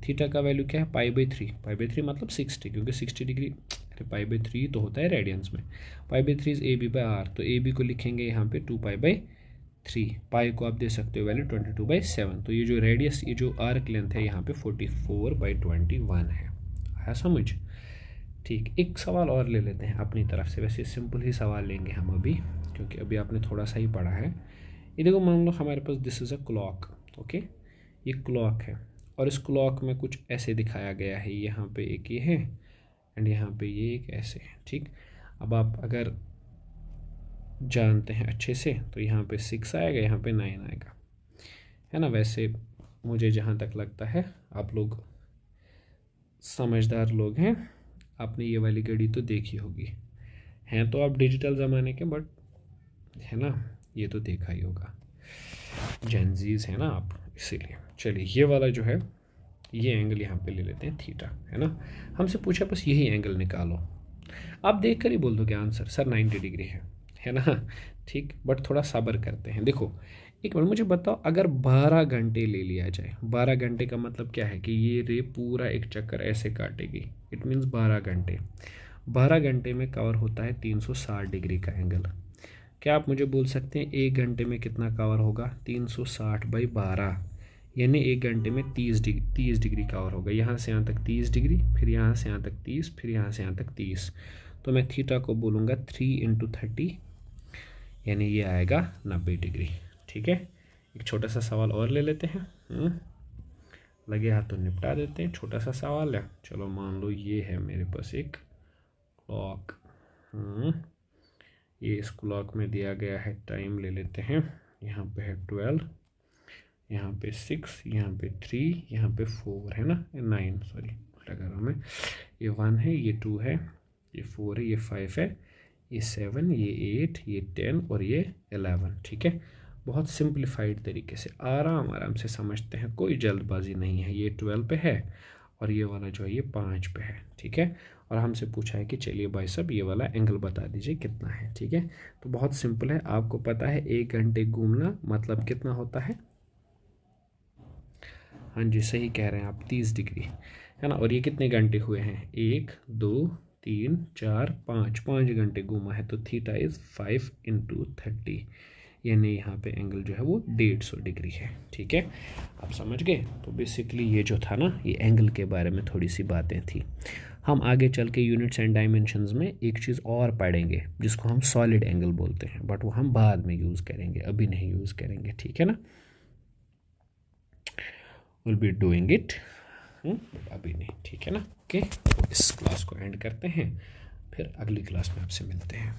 थीटा का वैल्यू क्या है? π/3। π/3 मतलब 60, क्योंकि 60 डिग्री, अरे π/3 तो होता है रेडियंस में। π/3 इज AB/r, तो AB को लिखेंगे यहाँ पे 2π/3। पाई को आप दे सकते हो वैल्यू 22/7। तो ये जो रेडियस, ये जो आर्क लेंथ है यहाँ पे 44/21 है। आया समझ? ठीक, एक सवाल और ले लेते हैं अपनी तरफ से, वैसे सिंपल ही सवाल लेंगे हम अभी, क्योंकि अभी आपने थोड़ा सा ही पढ़ा है। ये देखो मान लो हमारे पास this is a clock. Okay, ये क्लॉक है और इस क्लॉक में कुछ ऐसे दिखाया गया है, यहाँ पे एक ये है एंड यहाँ पे ये एक ऐसे है। ठीक, अब आप अगर जानते हैं अच्छे से तो यहाँ पे 6 आएगा, यहाँ पे 9 आएगा, है ना। वैसे मुझे जहाँ तक लगता है आप लोग समझदार लोग हैं, आपने ये वाली घड़ी तो देखी होगी, हैं तो आप डिजिटल ज़माने के, बट है ना, ये तो देखा ही होगा, जेनजीज है ना आप, इसीलिए। चलिए ये वाला जो है, ये एंगल यहाँ पे ले लेते हैं थीटा, है ना। हमसे पूछा बस यही एंगल निकालो, आप देख कर ही बोल दोगे आंसर, सर 90 डिग्री है ना। ठीक, बट थोड़ा सब्र करते हैं। देखो एक मिनट मुझे बताओ, अगर 12 घंटे ले लिया जाए, 12 घंटे का मतलब क्या है कि ये रे पूरा एक चक्कर ऐसे काटेगी, इट मीन्स 12 घंटे। 12 घंटे में कवर होता है 360 डिग्री का एंगल। क्या आप मुझे बोल सकते हैं 1 घंटे में कितना कवर होगा? 360/12, यानी 1 घंटे में 30 डिग्री कवर होगा। यहाँ से यहाँ तक 30 डिग्री, फिर यहाँ से यहाँ तक 30, फिर यहाँ से यहाँ तक 30। तो मैं थीटा को बोलूँगा 3 × 30, यानी ये आएगा 90 डिग्री। ठीक है, एक छोटा सा सवाल और ले लेते हैं। लगे हाथ तो निपटा देते हैं। छोटा सा सवाल है, चलो मान लो ये है मेरे पास एक क्लॉक। ये इस क्लॉक में दिया गया है टाइम, ले लेते हैं। यहाँ पे है 12, यहाँ पे 6, यहाँ पे 3, यहाँ पे 4 है ना, 9, सॉरी उल्टा कर रहा हूँ मैं। ये 1 है, ये 2 है, ये 4 है, ये 5 है, ये 7, ये 8, ये 10 और ये 11। ठीक है, बहुत सिंप्लीफाइड तरीके से आराम से समझते हैं, कोई जल्दबाजी नहीं है। ये 12 पे है और ये वाला जो है ये 5 पे है। ठीक है, और हमसे पूछा है कि चलिए भाई साहब ये वाला एंगल बता दीजिए कितना है। ठीक है, तो बहुत सिंपल है, आपको पता है 1 घंटे घूमना मतलब कितना होता है? हाँ जी, सही कह रहे हैं आप, 30 डिग्री है ना। और ये कितने घंटे हुए हैं? 1 2 3 4 5 घंटे घूमा है। तो थीटा इज़ 5 × 30, यानी यहाँ पे एंगल जो है वो 150 डिग्री है। ठीक है, आप समझ गए। तो बेसिकली ये जो था ना, ये एंगल के बारे में थोड़ी सी बातें थी। हम आगे चल के यूनिट्स एंड डायमेंशंस में एक चीज़ और पढ़ेंगे जिसको हम सॉलिड एंगल बोलते हैं, बट वो हम बाद में यूज़ करेंगे, अभी नहीं यूज़ करेंगे। ठीक है ना, विल बी डूइंग इट, अभी नहीं। ठीक है ना, ओके। इस क्लास को एंड करते हैं, फिर अगली क्लास में आपसे मिलते हैं।